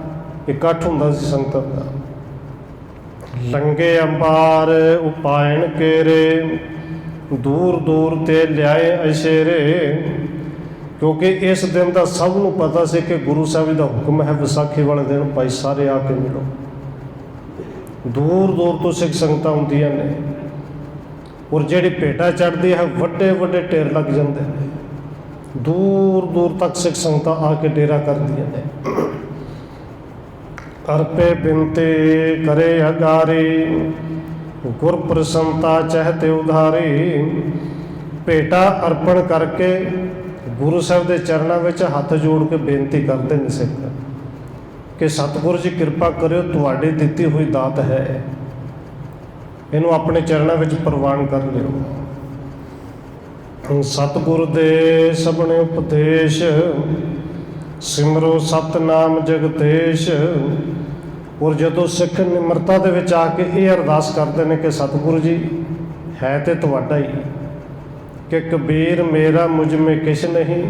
Speaker 1: ਇਕੱਠ ਹੁੰਦਾ ਸੀ ਸੰਗਤਾਂ ਦਾ। ਲੰਗੇ ਅੰਬਾਰ ਉਪਾਇਣ ਕੇਰੇ, ਦੂਰ ਦੂਰ ਤੇ ਲਿਆਏ ਅਸ਼ੇਰੇ। ਕਿਉਂਕਿ ਇਸ ਦਿਨ ਦਾ ਸਭ ਨੂੰ ਪਤਾ ਸੀ ਕਿ ਗੁਰੂ ਸਾਹਿਬ ਜੀ ਦਾ ਹੁਕਮ ਹੈ ਵਿਸਾਖੀ ਵਾਲੇ ਦਿਨ ਭਾਈ ਸਾਰੇ ਆ ਕੇ ਮਿਲੋ। ਦੂਰ ਦੂਰ ਤੋਂ ਸਿੱਖ ਸੰਗਤਾਂ ਹੁੰਦੀਆਂ ਨੇ। ਔਰ ਜਿਹੜੀ ਭੇਟਾ ਚੜ੍ਹਦੀ ਹੈ, ਵੱਡੇ ਵੱਡੇ ਢੇਰ ਲੱਗ ਜਾਂਦੇ ਨੇ। ਦੂਰ ਦੂਰ ਤੱਕ ਸਿੱਖ ਸੰਗਤਾਂ ਆ ਕੇ ਡੇਰਾ ਕਰਦੀਆਂ ਨੇ। ਅਰਪੇ ਬਿਨਤੀ ਕਰੇ ਅਗਾਰੀ, ਗੁਰ ਪ੍ਰਸੰਨਤਾ ਚਹਿਤੇ ਉਧਾਰੀ। ਭੇਟਾ ਅਰਪਣ ਕਰਕੇ ਗੁਰੂ ਸਾਹਿਬ ਦੇ ਚਰਨਾਂ ਵਿੱਚ ਹੱਥ ਜੋੜ ਕੇ ਬੇਨਤੀ ਕਰਦੇ ਨੇ ਸਿੱਖ ਕਿ ਸਤਿਗੁਰੂ ਜੀ ਕਿਰਪਾ ਕਰਿਓ, ਤੁਹਾਡੀ ਦਿੱਤੀ ਹੋਈ ਦਾਤ ਹੈ, ਇਹਨੂੰ ਆਪਣੇ ਚਰਨਾਂ ਵਿੱਚ ਪ੍ਰਵਾਨ ਕਰ ਲਿਓ। ਸਤਿਗੁਰ ਦੇ ਸਭਨੇ ਉਪਦੇਸ਼, ਸਿਮਰੋ ਸਤਨਾਮ ਜਗਤੇਸ਼। ਔਰ ਜਦੋਂ ਸਿੱਖ ਨਿਮਰਤਾ ਦੇ ਵਿੱਚ ਆ ਕੇ ਇਹ ਅਰਦਾਸ ਕਰਦੇ ਨੇ ਕਿ ਸਤਿਗੁਰੂ ਜੀ ਹੈ ਤੇ ਤੁਹਾਡਾ ਹੀ, ਕਿ ਕਬੀਰ ਮੇਰਾ ਮੁਝ ਮੇ ਕਿਛ ਨਹੀਂ,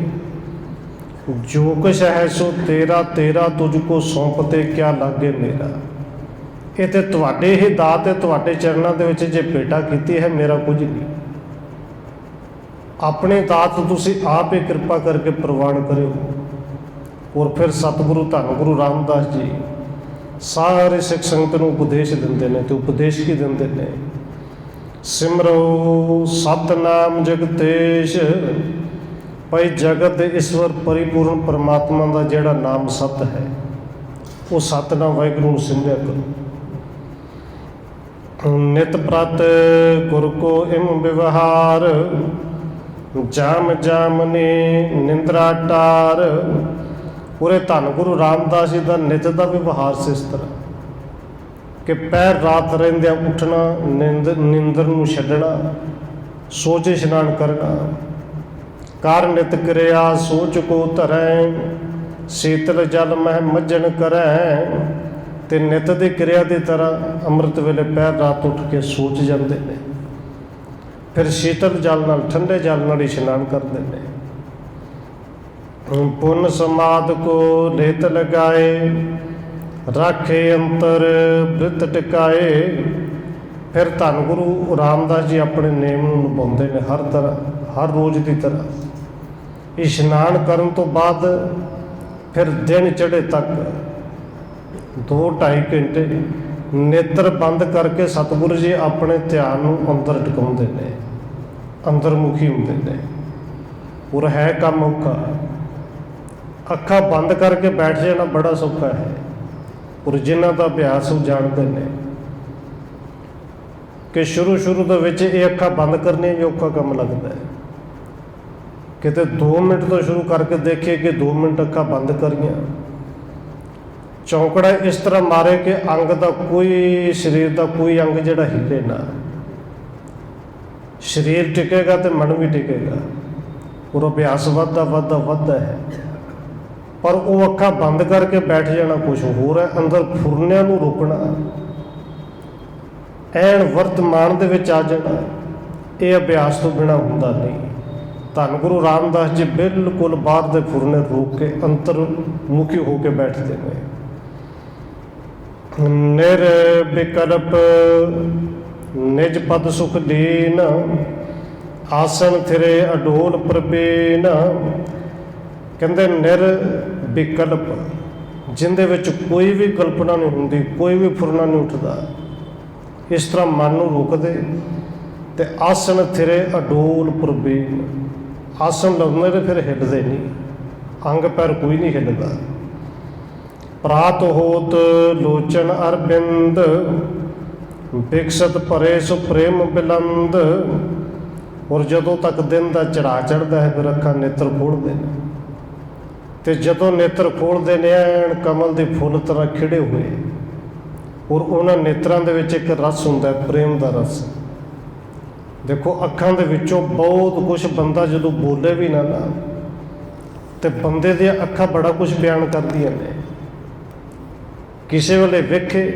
Speaker 1: ਜੋ ਕੁਛ ਹੈ ਸੋ ਤੇਰਾ, ਤੇਰਾ ਤੁਝ ਕੋ ਸੌਂਪਤੇ ਕਿਆ ਲਾਗੇ ਮੇਰਾ। ਇਹ ਤੇ ਤੁਹਾਡੇ ਹੀ ਦਾਤ ਹੈ, ਤੁਹਾਡੇ ਚਰਨਾਂ ਦੇ ਵਿੱਚ ਜੇ ਭੇਟਾ ਕੀਤੀ ਹੈ, ਮੇਰਾ ਕੁਝ ਨਹੀਂ। ਆਪਣੇ ਦਾਤ ਤੁਸੀਂ ਆਪ ਹੀ ਕਿਰਪਾ ਕਰਕੇ ਪ੍ਰਵਾਨ ਕਰਿਓ। ਔਰ ਫਿਰ ਸਤਿਗੁਰੂ ਧੰਨ ਗੁਰੂ ਰਾਮਦਾਸ ਜੀ ਸਾਰੇ ਸਿੱਖ ਸੰਗਤ ਨੂੰ ਉਪਦੇਸ਼ ਦਿੰਦੇ ਨੇ, ਤੇ ਉਪਦੇਸ਼ ਕੀ ਦਿੰਦੇ ਨੇ? ਸਿਮਰੋ ਸਤਨਾਮ ਜਗਤੇਸ਼। ਭਾਈ ਜਗਤ ਦੇ ਈਸ਼ਵਰ ਪਰਿਪੂਰਨ ਪਰਮਾਤਮਾ ਦਾ ਜਿਹੜਾ ਨਾਮ ਸਤ ਹੈ, ਉਹ ਸਤਨਾਮ ਵਾਹਿਗੁਰੂ ਨੂੰ ਸਿਮਰਿਆ ਕਰੋ। ਨਿਤ ਪ੍ਰਤ ਗੁਰ ਕੋ ਇਮ ਵਿਵਹਾਰ, ਜਾਮ ਜਾਮਨੀ ਨਿੰਦਰਾ ਟਾਰ। ਪੂਰੇ ਧੰਨ ਗੁਰੂ ਰਾਮਦਾਸ ਜੀ ਦਾ ਨਿਤ ਦਾ ਵਿਵਹਾਰ ਸੀ ਇਸ ਤਰ੍ਹਾਂ ਕਿ ਪਹਿਰ ਰਾਤ ਰਹਿੰਦਿਆਂ ਉੱਠਣਾ, ਨਿੰਦਰ ਨੂੰ ਛੱਡਣਾ, ਸੋਚ ਇਸ਼ਨਾਨ ਕਰਨਾ, ਕਰ ਨਿਤ ਕਿਰਿਆ ਸੋਚ ਕੋ ਧਰੈ, ਸੀਤਲ ਜਲ ਮਹਿ ਮੱਜਣ ਕਰੈ। ਤੇ ਨਿਤ ਦੀ ਕਿਰਿਆ ਦੀ ਤਰ੍ਹਾਂ ਅੰਮ੍ਰਿਤ ਵੇਲੇ ਪਹਿਰ ਰਾਤ ਉੱਠ ਕੇ ਸੋਚ ਜਾਂਦੇ ਨੇ, ਫਿਰ ਸ਼ੀਤਲ ਜਲ ਨਾਲ, ਠੰਡੇ ਜਲ ਨਾਲ ਇਸ਼ਨਾਨ ਕਰਦੇ ਨੇ। ਪੁੰਨ ਸਮਾਦ ਕੋ ਲੇਤ ਲਗਾਏ, ਰਾਖੇ ਅੰਤਰ ਬ੍ਰਿਤ ਟਿਕਾਏ। ਫਿਰ ਧੰਨ ਗੁਰੂ ਰਾਮਦਾਸ ਜੀ ਆਪਣੇ ਨੇਮ ਨੂੰ ਨਿਭਾਉਂਦੇ ਨੇ ਹਰ ਤਰ੍ਹਾਂ, ਹਰ ਰੋਜ਼ ਦੀ ਤਰ੍ਹਾਂ। ਇਸ਼ਨਾਨ ਕਰਨ ਤੋਂ ਬਾਅਦ ਫਿਰ ਦਿਨ ਚੜ੍ਹੇ ਤੱਕ 2-2.5 ਘੰਟੇ ਨੇਤਰ ਬੰਦ ਕਰਕੇ ਸਤਿਗੁਰੂ ਜੀ ਆਪਣੇ ਧਿਆਨ ਨੂੰ ਅੰਦਰ ਟਿਕਾਉਂਦੇ ਨੇ, ਅੰਦਰਮੁਖੀ ਹੁੰਦੇ ਨੇ। ਔਰ ਹੈ ਕੰਮ ਔਖਾ, ਅੱਖਾਂ ਬੰਦ ਕਰਕੇ ਬੈਠ ਜਾਣਾ ਬੜਾ ਸੌਖਾ ਹੈ। ਔਰ ਜਿਨ੍ਹਾਂ ਦਾ ਅਭਿਆਸ ਉਹ ਜਾਣਦੇ ਨੇ ਕਿ ਸ਼ੁਰੂ ਦੇ ਵਿੱਚ ਇਹ ਅੱਖਾਂ ਬੰਦ ਕਰਨੀਆਂ ਵੀ ਔਖਾ ਕੰਮ ਲੱਗਦਾ ਹੈ। ਕਿਤੇ 2 ਮਿੰਟ ਤੋਂ ਸ਼ੁਰੂ ਕਰਕੇ ਦੇਖੀਏ ਕਿ 2 ਮਿੰਟ ਅੱਖਾਂ ਬੰਦ ਕਰੀਆਂ, ਚੌਂਕੜਾ ਇਸ ਤਰ੍ਹਾਂ ਮਾਰੇ ਕਿ ਅੰਗ ਦਾ ਕੋਈ, ਸਰੀਰ ਦਾ ਕੋਈ ਅੰਗ ਜਿਹੜਾ ਹਿੱਲੇ ਨਾ। ਸਰੀਰ ਟਿਕੇਗਾ ਤੇ ਮਨ ਵੀ ਟਿਕੇਗਾ। ਔਰ ਅਭਿਆਸ ਵੱਧਦਾ ਹੈ। ਪਰ ਉਹ ਅੱਖਾਂ ਬੰਦ ਕਰਕੇ ਬੈਠ ਜਾਣਾ ਕੁਛ ਹੋਰ ਹੈ, ਅੰਦਰ ਫੁਰਨਿਆਂ ਨੂੰ ਰੋਕਣਾ, ਐਨ ਵਰਤਮਾਨ ਦੇ ਵਿੱਚ ਆ ਜਾਣਾ, ਇਹ ਅਭਿਆਸ ਤੋਂ ਬਿਨਾਂ ਹੁੰਦਾ ਨਹੀਂ। ਧੰਨ ਗੁਰੂ ਰਾਮਦਾਸ ਜੀ ਬਿਲਕੁਲ ਬਾਹਰ ਦੇ ਫੁਰਨੇ ਰੋਕ ਕੇ ਅੰਤਰਮੁਖੀ ਹੋ ਕੇ ਬੈਠਦੇ ਨੇ। ਨਿਰਵਿਕਲਪ ਨਿਜ ਪਦ ਸੁਖ ਲੀਨ, ਆਸਣ ਥਿਰੇ ਅਡੋਲ ਪ੍ਰਬੀਨ। ਕਹਿੰਦੇ ਨਿਰਵਿਕਲਪ, ਜਿਹਦੇ ਵਿੱਚ ਕੋਈ ਵੀ ਕਲਪਨਾ ਨਹੀਂ ਹੁੰਦੀ, ਕੋਈ ਵੀ ਫੁਰਨਾ ਨਹੀਂ ਉੱਠਦਾ, ਇਸ ਤਰ੍ਹਾਂ ਮਨ ਨੂੰ ਰੋਕਦੇ। ਤੇ ਆਸਣ ਥਿਰੇ ਅਡੋਲ ਪ੍ਰਬੀਨ, ਆਸਣ ਲਾਉਂਦੇ ਨੇ ਫਿਰ ਹਿੱਲਦੇ ਨਹੀਂ, ਅੰਗ ਪੈਰ ਕੋਈ ਨਹੀਂ ਹਿੱਲਦਾ। ਪ੍ਰਾਤ ਹੋਤ ਲੋਚਨ ਅਰਬਿੰਦ, ਵਿਕਸਤ ਭਰੇ ਸੋ ਪ੍ਰੇਮ ਬਿਲੰਦ। ਔਰ ਜਦੋਂ ਤੱਕ ਦਿਨ ਦਾ ਚੜਾ ਚੜ੍ਹਦਾ ਹੈ ਫਿਰ ਅੱਖਾਂ ਨੇਤਰ ਖੋਲ੍ਹਦੇ ਨੇ, ਤੇ ਜਦੋਂ ਨੇਤਰ ਖੋਲ੍ਹਦੇ ਨੇ ਐਨ ਕਮਲ ਦੇ ਫੁੱਲ ਤਰ੍ਹਾਂ ਖਿੜੇ ਹੋਏ। ਔਰ ਉਹਨਾਂ ਨੇਤਰਾਂ ਦੇ ਵਿੱਚ ਇੱਕ ਰਸ ਹੁੰਦਾ ਹੈ, ਪ੍ਰੇਮ ਦਾ ਰਸ। ਦੇਖੋ ਅੱਖਾਂ ਦੇ ਵਿੱਚੋਂ ਬਹੁਤ ਕੁਛ, ਬੰਦਾ ਜਦੋਂ ਬੋਲੇ ਵੀ ਨਾ ਤੇ ਬੰਦੇ ਦੀਆਂ ਅੱਖਾਂ ਬੜਾ ਕੁਛ ਬਿਆਨ ਕਰਦੀਆਂ ਨੇ। ਕਿਸੇ ਵੇਲੇ ਵੇਖੇ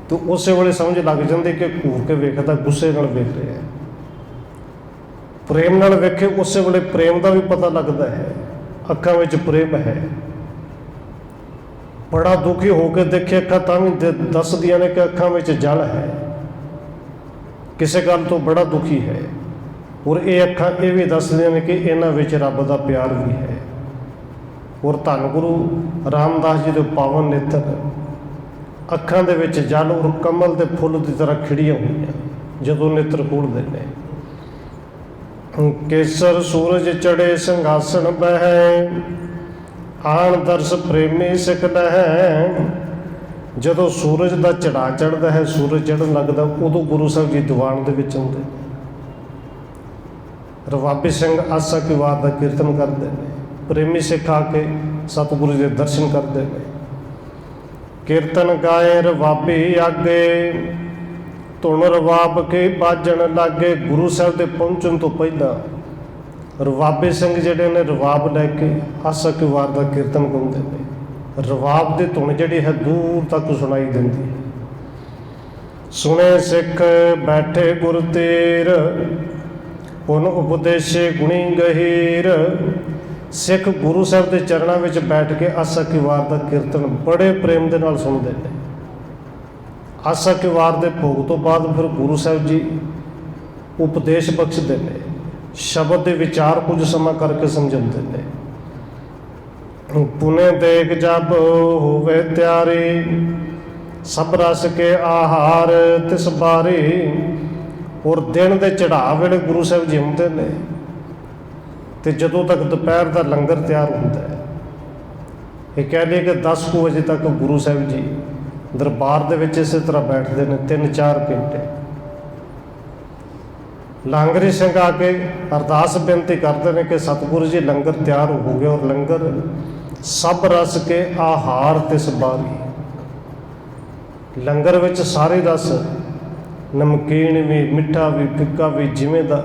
Speaker 1: ਤਾਂ ਉਸੇ ਵੇਲੇ ਸਮਝ ਲੱਗ ਜਾਂਦੀ ਕਿ ਘੂਰ ਕੇ ਵੇਖਦਾ, ਗੁੱਸੇ ਨਾਲ ਵੇਖ ਰਿਹਾ। ਪ੍ਰੇਮ ਨਾਲ ਵੇਖੇ ਉਸੇ ਵੇਲੇ ਪ੍ਰੇਮ ਦਾ ਵੀ ਪਤਾ ਲੱਗਦਾ ਹੈ, ਅੱਖਾਂ ਵਿੱਚ ਪ੍ਰੇਮ ਹੈ। ਬੜਾ ਦੁਖੀ ਹੋ ਕੇ ਦੇਖੇ ਅੱਖਾਂ ਤਾਂ ਵੀ ਦੱਸਦੀਆਂ ਨੇ ਕਿ ਅੱਖਾਂ ਵਿੱਚ ਜਲ ਹੈ, ਕਿਸੇ ਗੱਲ ਤੋਂ ਬੜਾ ਦੁਖੀ ਹੈ। ਔਰ ਇਹ ਅੱਖਾਂ ਇਹ ਵੀ ਦੱਸਦੀਆਂ ਨੇ ਕਿ ਇਹਨਾਂ ਵਿੱਚ ਰੱਬ ਦਾ ਪਿਆਰ ਵੀ ਹੈ। ਔਰ ਧੰਨ ਗੁਰੂ ਰਾਮਦਾਸ ਜੀ ਦੇ ਪਾਵਨ ਨੇਤਰ, ਅੱਖਾਂ ਦੇ ਵਿੱਚ ਜਲ ਔਰ ਕਮਲ ਦੇ ਫੁੱਲ ਦੀ ਤਰ੍ਹਾਂ ਖਿੜੀਆਂ ਹੋਈਆਂ ਜਦੋਂ ਨੇਤਰ ਖੋਲ੍ਹਦੇ ਨੇ। ਕੇਸਰ ਸੂਰਜ ਚੜੇ ਸਿੰਘਾਸਣ ਬਹਿ, ਆਣ ਦਰਸ ਪ੍ਰੇਮੀ ਸਿਖ ਲਹੈ। ਜਦੋਂ ਸੂਰਜ ਦਾ ਚੜਾ ਚੜ੍ਹਦਾ ਹੈ, ਸੂਰਜ ਚੜ੍ਹਨ ਲੱਗਦਾ, ਉਦੋਂ ਗੁਰੂ ਸਾਹਿਬ ਜੀ ਦੀਵਾਨ ਦੇ ਵਿੱਚ ਆਉਂਦੇ। ਰਵਾਬੀ ਸਿੰਘ ਆਸਾ ਕੀ ਵਾਰ ਦਾ ਕੀਰਤਨ ਕਰਦੇ ਨੇ, ਪ੍ਰੇਮੀ ਸਿੱਖ ਆ ਕੇ ਸਤਿਗੁਰੂ ਜੀ ਦੇ ਦਰਸ਼ਨ ਕਰਦੇ ਨੇ। ਕੀਰਤਨ ਗਾਏ ਰਵਾਬੀ ਆਗੇ, ਧੁਨ ਰਵਾਬ ਕੇ ਬਾਜਣ ਲਾਗੇ। ਗੁਰੂ ਸਾਹਿਬ ਦੇ ਪਹੁੰਚਣ ਤੋਂ ਪਹਿਲਾਂ ਰਵਾਬੇ ਸਿੰਘ ਜਿਹੜੇ ਨੇ ਰਵਾਬ ਲੈ ਕੇ ਆਸਾ ਕੀ ਵਾਰ ਦਾ ਕੀਰਤਨ ਗਾਉਂਦੇ ਨੇ। ਰਵਾਬ ਦੀ ਧੁਨ ਜਿਹੜੀ ਹੈ ਦੂਰ ਤੱਕ ਸੁਣਾਈ ਦਿੰਦੀ ਹੈ। ਸੁਣੇ ਸਿੱਖ ਬੈਠੇ ਗੁਰ ਤੇਰ, ਪੁਨ ਉਪਦੇਸ਼ੇ ਗੁਣੀ ਗਹੀਰ। ਸਿੱਖ ਗੁਰੂ ਸਾਹਿਬ ਦੇ ਚਰਨਾਂ ਵਿੱਚ ਬੈਠ ਕੇ ਆਸਾ ਕੀ ਵਾਰ ਦਾ ਕੀਰਤਨ ਬੜੇ ਪ੍ਰੇਮ ਦੇ ਨਾਲ ਸੁਣਦੇ ਨੇ। ਆਸਾ ਕੇ ਵਾਰ ਦੇ ਭੋਗ ਤੋਂ ਬਾਅਦ ਫਿਰ ਗੁਰੂ ਸਾਹਿਬ ਜੀ ਉਪਦੇਸ਼ ਬਖਸ਼ਦੇ ਨੇ, ਸ਼ਬਦ ਦੇ ਵਿਚਾਰ ਕੁਝ ਸਮਾਂ ਕਰਕੇ ਸਮਝਾਉਂਦੇ ਨੇ। ਪੁਨੇ ਦੇਖ ਜਬ ਹੋਵੇ ਤਿਆਰੀ, ਸਭ ਰਸ ਕੇ ਆਹਾਰ ਤਿਸ ਬਾਰੀ। ਔਰ ਦਿਨ ਦੇ ਚੜ੍ਹਾਅ ਵੇਲੇ ਗੁਰੂ ਸਾਹਿਬ ਜੀ ਆਉਂਦੇ ਨੇ ਤੇ ਜਦੋਂ ਤੱਕ ਦੁਪਹਿਰ ਦਾ ਲੰਗਰ ਤਿਆਰ ਹੁੰਦਾ ਹੈ, ਇਹ ਕਹਿ ਲਈਏ ਕਿ 10 ਕੁ ਵਜੇ ਤੱਕ ਗੁਰੂ ਸਾਹਿਬ ਜੀ ਦਰਬਾਰ ਦੇ ਵਿੱਚ ਇਸੇ ਤਰ੍ਹਾਂ ਬੈਠਦੇ ਨੇ 3-4 ਘੰਟੇ। ਲਾਂਗਰੀ ਸਿੰਘ ਆ ਕੇ ਅਰਦਾਸ ਬੇਨਤੀ ਕਰਦੇ ਨੇ ਕਿ ਸਤਿਗੁਰੂ ਜੀ ਲੰਗਰ ਤਿਆਰ ਹੋ ਗਿਆ, ਔਰ ਲੰਗਰ ਸਭ ਰਸ ਕੇ ਆਹਾਰ ਤਿਸ ਬਾਰੀ। ਲੰਗਰ ਵਿੱਚ ਸਾਰੇ ਰਸ, ਨਮਕੀਨ ਵੀ, ਮਿੱਠਾ ਵੀ, ਫਿੱਕਾ ਵੀ, ਜਿਵੇਂ ਦਾ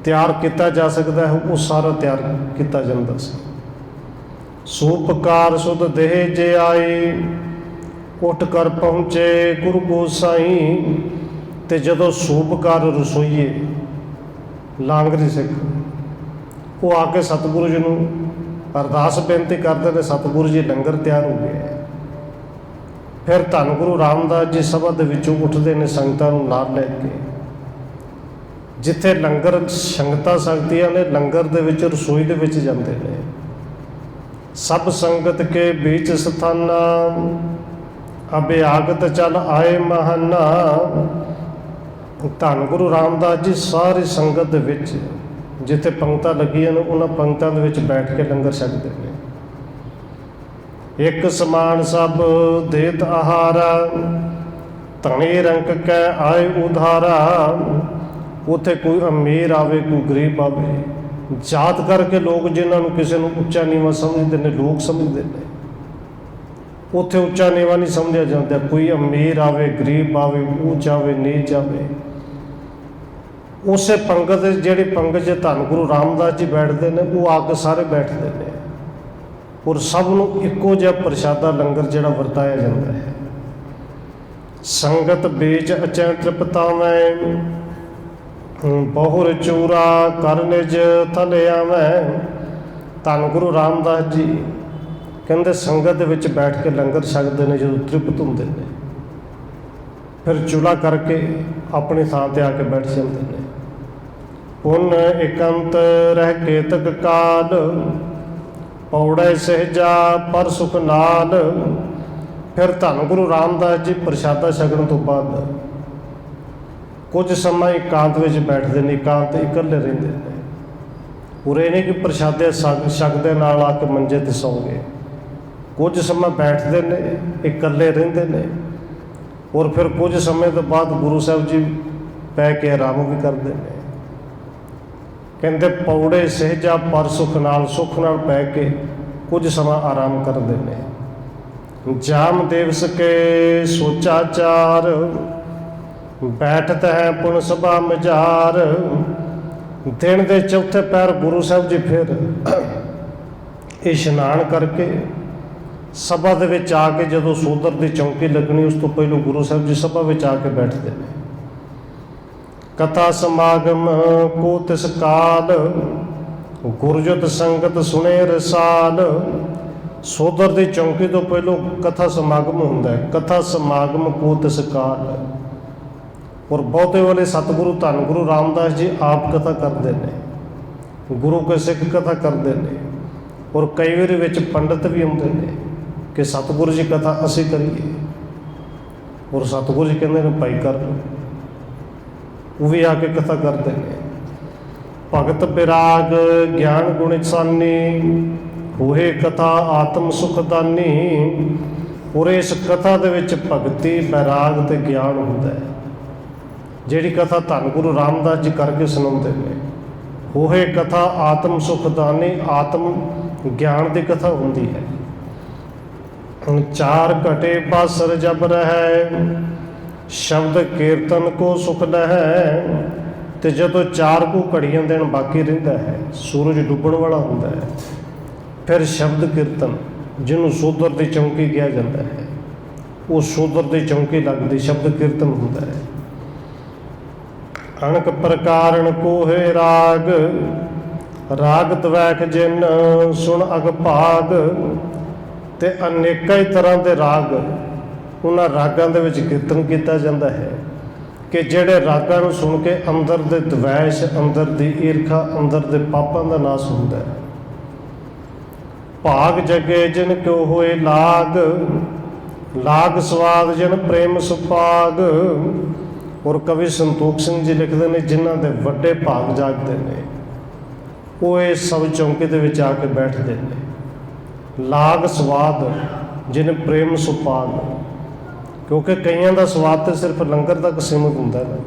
Speaker 1: ਤਿਆਰ ਕੀਤਾ ਜਾ ਸਕਦਾ ਹੈ ਉਹ ਸਾਰਾ ਤਿਆਰ ਕੀਤਾ ਜਾਂਦਾ ਸੀ। ਸੂਪਕਾਰ ਸੁਧ ਦੇਹ ਜੇ ਆਈ, ਉੱਠ ਕਰ ਪਹੁੰਚੇ ਗੁਰੂ ਗੋਸਾਈ। ਤੇ ਜਦੋਂ ਸੂਪਕਾਰ ਰਸੋਈਏ ਲਾਂਗਰੀ ਸਿੱਖ ਉਹ ਆ ਕੇ ਸਤਿਗੁਰੂ ਜੀ ਨੂੰ ਅਰਦਾਸ ਬੇਨਤੀ ਕਰਦੇ ਨੇ, ਸਤਿਗੁਰੂ ਜੀ ਲੰਗਰ ਤਿਆਰ ਹੋ ਗਿਆ। ਫਿਰ ਧੰਨ ਗੁਰੂ ਰਾਮਦਾਸ ਜੀ ਸਭਾ ਦੇ ਵਿੱਚੋਂ ਉੱਠਦੇ ਨੇ ਸੰਗਤਾਂ ਨੂੰ ਨਾਲ ਲੈ ਕੇ। ਜਿੱਥੇ ਲੰਗਰ ਸੰਗਤਾਂ ਸਕਦੀਆਂ ਨੇ, ਲੰਗਰ ਦੇ ਵਿੱਚ ਰਸੋਈ ਦੇ ਵਿੱਚ ਜਾਂਦੇ ਨੇ। ਸਭ ਸੰਗਤ ਕੇ ਵਿੱਚ ਸਥਾਨਾ, ਅਭਿਆਗਤ ਚੱਲ ਆਏ ਮਹਾਨਾ। ਧੰਨ ਗੁਰੂ ਰਾਮਦਾਸ ਜੀ ਸਾਰੀ ਸੰਗਤ ਦੇ ਵਿੱਚ ਜਿੱਥੇ ਪੰਗਤਾਂ ਲੱਗੀਆਂ ਨੇ ਉਹਨਾਂ ਪੰਗਤਾਂ ਦੇ ਵਿੱਚ ਬੈਠ ਕੇ ਲੰਗਰ ਛਕਦੇ ਨੇ। ਇੱਕ ਸਮਾਨ ਸਭ ਦੇਤ ਆਹਾਰਾ, ਧਨੀ ਰੰਕ ਕੈ ਆਏ ਉਧਾਰਾ। ਉੱਥੇ ਕੋਈ ਅਮੀਰ ਆਵੇ, ਕੋਈ ਗਰੀਬ ਆਵੇ, ਜਾਤ ਕਰਕੇ ਲੋਕ ਜਿਨ੍ਹਾਂ ਨੂੰ ਕਿਸੇ ਨੂੰ ਉੱਚਾ ਨੀਵਾਂ ਸਮਝਦੇ ਨੇ, ਲੋਕ ਸਮਝਦੇ ਨੇ, ਉੱਥੇ ਉੱਚਾ ਨੀਵਾਂ ਨਹੀਂ ਸਮਝਿਆ ਜਾਂਦਾ। ਕੋਈ ਅਮੀਰ ਆਵੇ, ਗਰੀਬ ਆਵੇ, ਉੱਚ ਆਵੇ, ਨੀਚ ਆਵੇ, ਉਸੇ ਪੰਗਤ ਜਿਹੜੀ ਪੰਗਤ 'ਚ ਧੰਨ ਗੁਰੂ ਰਾਮਦਾਸ ਜੀ ਬੈਠਦੇ ਨੇ ਉਹ ਆ ਕੇ ਸਾਰੇ ਬੈਠਦੇ ਨੇ। ਔਰ ਸਭ ਨੂੰ ਇੱਕੋ ਜਿਹਾ ਪ੍ਰਸ਼ਾਦਾ ਲੰਗਰ ਜਿਹੜਾ ਵਰਤਾਇਆ ਜਾਂਦਾ ਹੈ। ਸੰਗਤ ਵਿੱਚ ਅਚੈ ਤ੍ਰਿਪਤਾਵੈ, ਬਹੁਰ ਚੂਰਾ ਕਰ ਨਿਜ ਥਲ ਆਵੈ। ਧੰਨ ਗੁਰੂ ਰਾਮਦਾਸ ਜੀ ਕਹਿੰਦੇ ਸੰਗਤ ਦੇ ਵਿੱਚ ਬੈਠ ਕੇ ਲੰਗਰ ਛਕਦੇ ਨੇ। ਜਦੋਂ ਤ੍ਰਿਪਤ ਹੁੰਦੇ ਨੇ ਫਿਰ ਚੁੱਲ੍ਹਾ ਕਰਕੇ ਆਪਣੀ ਥਾਂ 'ਤੇ ਆ ਕੇ ਬੈਠ ਜਾਂਦੇ ਨੇ। ਪੁਨ ਇਕੰਤ ਰਹਿ ਕੇਤਕ ਕਾਲ, ਪੌੜੇ ਸਹਿਜਾ ਪਰ ਸੁਖ ਨਾਲ। ਫਿਰ ਧੰਨ ਗੁਰੂ ਰਾਮਦਾਸ ਜੀ ਪ੍ਰਸ਼ਾਦਾ ਛਕਣ ਤੋਂ ਬਾਅਦ ਕੁਝ ਸਮਾਂ ਇਕਾਂਤ ਵਿੱਚ ਬੈਠਦੇ ਨੇ, ਇਕਾਂਤ ਇਕੱਲੇ ਰਹਿੰਦੇ ਨੇ। ਉਰੇ ਨਹੀਂ ਕਿ ਪ੍ਰਸ਼ਾਦੇ ਛਕਦੇ ਨਾਲ ਆ ਕੇ ਮੰਜੇ 'ਤੇ ਸੌਂ ਗਏ। ਕੁਝ ਸਮਾਂ ਬੈਠਦੇ ਨੇ, ਇਕੱਲੇ ਰਹਿੰਦੇ ਨੇ। ਔਰ ਫਿਰ ਕੁਝ ਸਮੇਂ ਤੋਂ ਬਾਅਦ ਗੁਰੂ ਸਾਹਿਬ ਜੀ ਪੈ ਕੇ ਆਰਾਮ ਵੀ ਕਰਦੇ ਨੇ। ਕਹਿੰਦੇ ਪੌੜੇ ਸਹਿਜਾ ਪਰ ਸੁਖ ਨਾਲ ਪੈ ਕੇ ਕੁਝ ਸਮਾਂ ਆਰਾਮ ਕਰਦੇ ਨੇ। ਜਾਮ ਦਿਵਸ ਕੇ ਸੋਚਾਚਾਰ, ਬੈਠਤ ਹੈ ਪੁਨ ਸਭਾ ਮਝਾਰ। ਦਿਨ ਦੇ ਚੌਥੇ ਪਹਿਰ ਗੁਰੂ ਸਾਹਿਬ ਜੀ ਫਿਰ ਇਸ਼ਨਾਨ ਕਰਕੇ ਸਭਾ ਦੇ ਵਿੱਚ ਆ ਕੇ ਜਦੋਂ ਸੋਦਰ ਦੀ ਚੌਂਕੀ ਲੱਗਣੀ ਉਸ ਤੋਂ ਪਹਿਲਾਂ ਗੁਰੂ ਸਾਹਿਬ ਜੀ ਸਭਾ ਵਿੱਚ ਆ ਕੇ ਬੈਠਦੇ ਨੇ। ਕਥਾ ਸਮਾਗਮ ਕੋ ਤਿਸ ਕਾਲ, ਗੁਰਜਤ ਸੰਗਤ ਸੁਣੇ ਰਸਾਲ। ਸੋਦਰ ਦੀ ਚੌਂਕੀ ਤੋਂ ਪਹਿਲਾਂ ਕਥਾ ਸਮਾਗਮ ਹੁੰਦਾ ਹੈ। ਕਥਾ ਸਮਾਗਮ ਕੋ ਤਿਸ ਕਾਲ। ਔਰ ਬਹੁਤੇ ਵਾਲੇ ਸਤਿਗੁਰੂ ਧੰਨ ਗੁਰੂ ਰਾਮਦਾਸ ਜੀ ਆਪ ਕਥਾ ਕਰਦੇ ਨੇ, ਗੁਰੂ ਕੇ ਸਿੱਖ ਕਥਾ ਕਰਦੇ ਨੇ। ਔਰ ਕਈ ਵਾਰੀ ਵਿੱਚ ਪੰਡਤ ਵੀ ਆਉਂਦੇ ਨੇ ਕਿ ਸਤਿਗੁਰੂ ਜੀ ਕਥਾ ਅਸੀਂ ਕਰੀਏ। ਔਰ ਸਤਿਗੁਰੂ ਜੀ ਕਹਿੰਦੇ ਨੇ ਭਾਈ ਕਰ ਲਓ, ਉਹ ਵੀ ਆ ਕੇ ਕਥਾ ਕਰਦੇ ਨੇ। ਭਗਤ ਬਿਰਾਗ ਗਿਆਨ ਗੁਣ ਸਾਨੀ, ਹੋਏ ਕਥਾ ਆਤਮ ਸੁਖਦਾਨੀ। ਔਰ ਇਸ ਕਥਾ ਦੇ ਵਿੱਚ ਭਗਤੀ, ਬੈਰਾਗ ਤੇ ਗਿਆਨ ਹੁੰਦਾ ਹੈ। ਜਿਹੜੀ ਕਥਾ ਧੰਨ ਗੁਰੂ ਰਾਮਦਾਸ ਜੀ ਕਰਕੇ ਸੁਣਾਉਂਦੇ ਨੇ, ਹੋਏ ਕਥਾ ਆਤਮ ਸੁਖਦਾਨੀ, ਆਤਮ ਗਿਆਨ ਦੀ ਕਥਾ ਹੁੰਦੀ ਹੈ। ਹੁਣ ਚਾਰ ਘਟੇ ਬਾਸਰ ਜਬ ਰਹਿ, ਸ਼ਬਦ ਕੀਰਤਨ ਕੋ ਸੁਖ ਲਹੈ। ਤੇ ਜਦੋਂ 4 ਕੁ ਘੜੀਆਂ ਦਿਨ ਬਾਕੀ ਰਹਿੰਦਾ ਹੈ, ਸੂਰਜ ਡੁੱਬਣ ਵਾਲਾ ਹੁੰਦਾ ਹੈ, ਫਿਰ ਸ਼ਬਦ ਕੀਰਤਨ ਜਿਹਨੂੰ ਸੋਦਰ ਦੀ ਚੌਂਕੀ ਕਿਹਾ ਜਾਂਦਾ ਹੈ, ਉਹ ਸੋਦਰ ਦੀ ਚੌਂਕੀ ਲੱਗਦੀ, ਸ਼ਬਦ ਕੀਰਤਨ ਹੁੰਦਾ ਹੈ। ਅਣਕ ਪ੍ਰਕਾਰਨ ਕੋਹੇ ਰਾਗ, ਰਾਗ ਦਵੈਖ ਜਿਨ ਸੁਣ ਅਗ ਭਾਗ। ਤੇ ਅਨੇਕਾਂ ਹੀ ਤਰ੍ਹਾਂ ਦੇ ਰਾਗ ਉਹਨਾਂ ਰਾਗਾਂ ਦੇ ਵਿੱਚ ਕੀਰਤਨ ਕੀਤਾ ਜਾਂਦਾ ਹੈ ਕਿ ਜਿਹੜੇ ਰਾਗਾਂ ਨੂੰ ਸੁਣ ਕੇ ਅੰਦਰ ਦੇ ਦਵੈਸ਼, ਅੰਦਰ ਦੀ ਈਰਖਾ, ਅੰਦਰ ਦੇ ਪਾਪਾਂ ਦਾ ਨਾਸ ਹੁੰਦਾ ਹੈ। ਭਾਗ ਜਗੇ ਜਿਨ ਕਿਉ ਹੋਏ ਲਾਗ, ਲਾਗ ਸਵਾਦ ਜਿਨ ਪ੍ਰੇਮ ਸੁਭਾਗ। ਔਰ ਕਵੀ ਸੰਤੋਖ ਸਿੰਘ ਜੀ ਲਿਖਦੇ ਨੇ, ਜਿਨ੍ਹਾਂ ਦੇ ਵੱਡੇ ਭਾਗ ਜਾਗਦੇ ਨੇ ਉਹ ਇਹ ਸਭ ਚੌਂਕੇ ਦੇ ਵਿੱਚ ਆ ਕੇ ਬੈਠਦੇ ਨੇ। ਲਾਗ ਸਵਾਦ ਜਿਨ ਪ੍ਰੇਮ ਸੁਭਾਗ, ਕਿਉਂਕਿ ਕਈਆਂ ਦਾ ਸਵਾਦ ਤਾਂ ਸਿਰਫ ਲੰਗਰ ਤੱਕ ਸੀਮਿਤ ਹੁੰਦਾ ਨਾ,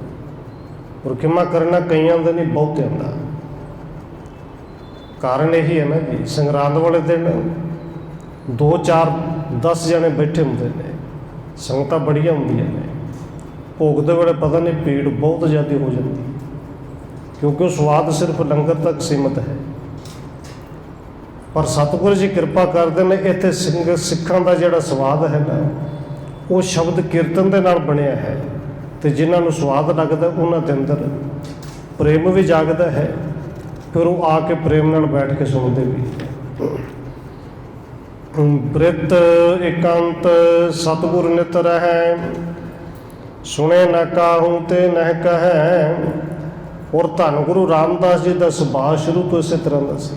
Speaker 1: ਔਰ ਖਿਮਾ ਕਰਨਾ ਕਈਆਂ ਦਾ ਨਹੀਂ, ਬਹੁਤਿਆਂ ਦਾ। ਕਾਰਨ ਇਹੀ ਹੈ ਨਾ ਜੀ, ਸੰਗਰਾਂਦ ਵਾਲੇ ਦਿਨ 2, 4, 10 ਜਣੇ ਬੈਠੇ ਹੁੰਦੇ ਨੇ, ਸੰਗਤਾਂ ਬੜੀਆਂ ਹੁੰਦੀਆਂ ਨੇ। ਭੋਗ ਦੇ ਵੇਲੇ ਪਤਾ ਨਹੀਂ ਭੀੜ ਬਹੁਤ ਜ਼ਿਆਦਾ ਹੋ ਜਾਂਦੀ, ਕਿਉਂਕਿ ਉਹ ਸਵਾਦ ਸਿਰਫ ਲੰਗਰ ਤੱਕ ਸੀਮਿਤ ਹੈ। ਪਰ ਸਤਿਗੁਰੂ ਜੀ ਕਿਰਪਾ ਕਰਦੇ ਨੇ, ਇੱਥੇ ਸਿੱਖਾਂ ਦਾ ਜਿਹੜਾ ਸਵਾਦ ਹੈ ਨਾ, ਉਹ ਸ਼ਬਦ ਕੀਰਤਨ ਦੇ ਨਾਲ ਬਣਿਆ ਹੈ। ਅਤੇ ਜਿਨ੍ਹਾਂ ਨੂੰ ਸਵਾਦ ਲੱਗਦਾ ਉਹਨਾਂ ਦੇ ਅੰਦਰ ਪ੍ਰੇਮ ਵੀ ਜਾਗਦਾ ਹੈ, ਫਿਰ ਉਹ ਆ ਕੇ ਪ੍ਰੇਮ ਨਾਲ ਬੈਠ ਕੇ ਸੁਣਦੇ ਵੀ। ਬ੍ਰਿਤ ਇਕੰਤ ਸਤਿਗੁਰ ਨਿਤ ਰਹੈ, ਸੁਣੇ ਨਾ ਕਾਹੂ ਤੇ ਨਹਿ ਕਹੈ। ਔਰ ਧੰਨ ਗੁਰੂ ਰਾਮਦਾਸ ਜੀ ਦਾ ਸੁਭਾਅ ਸ਼ੁਰੂ ਤੋਂ ਇਸੇ ਤਰ੍ਹਾਂ ਦਾ ਸੀ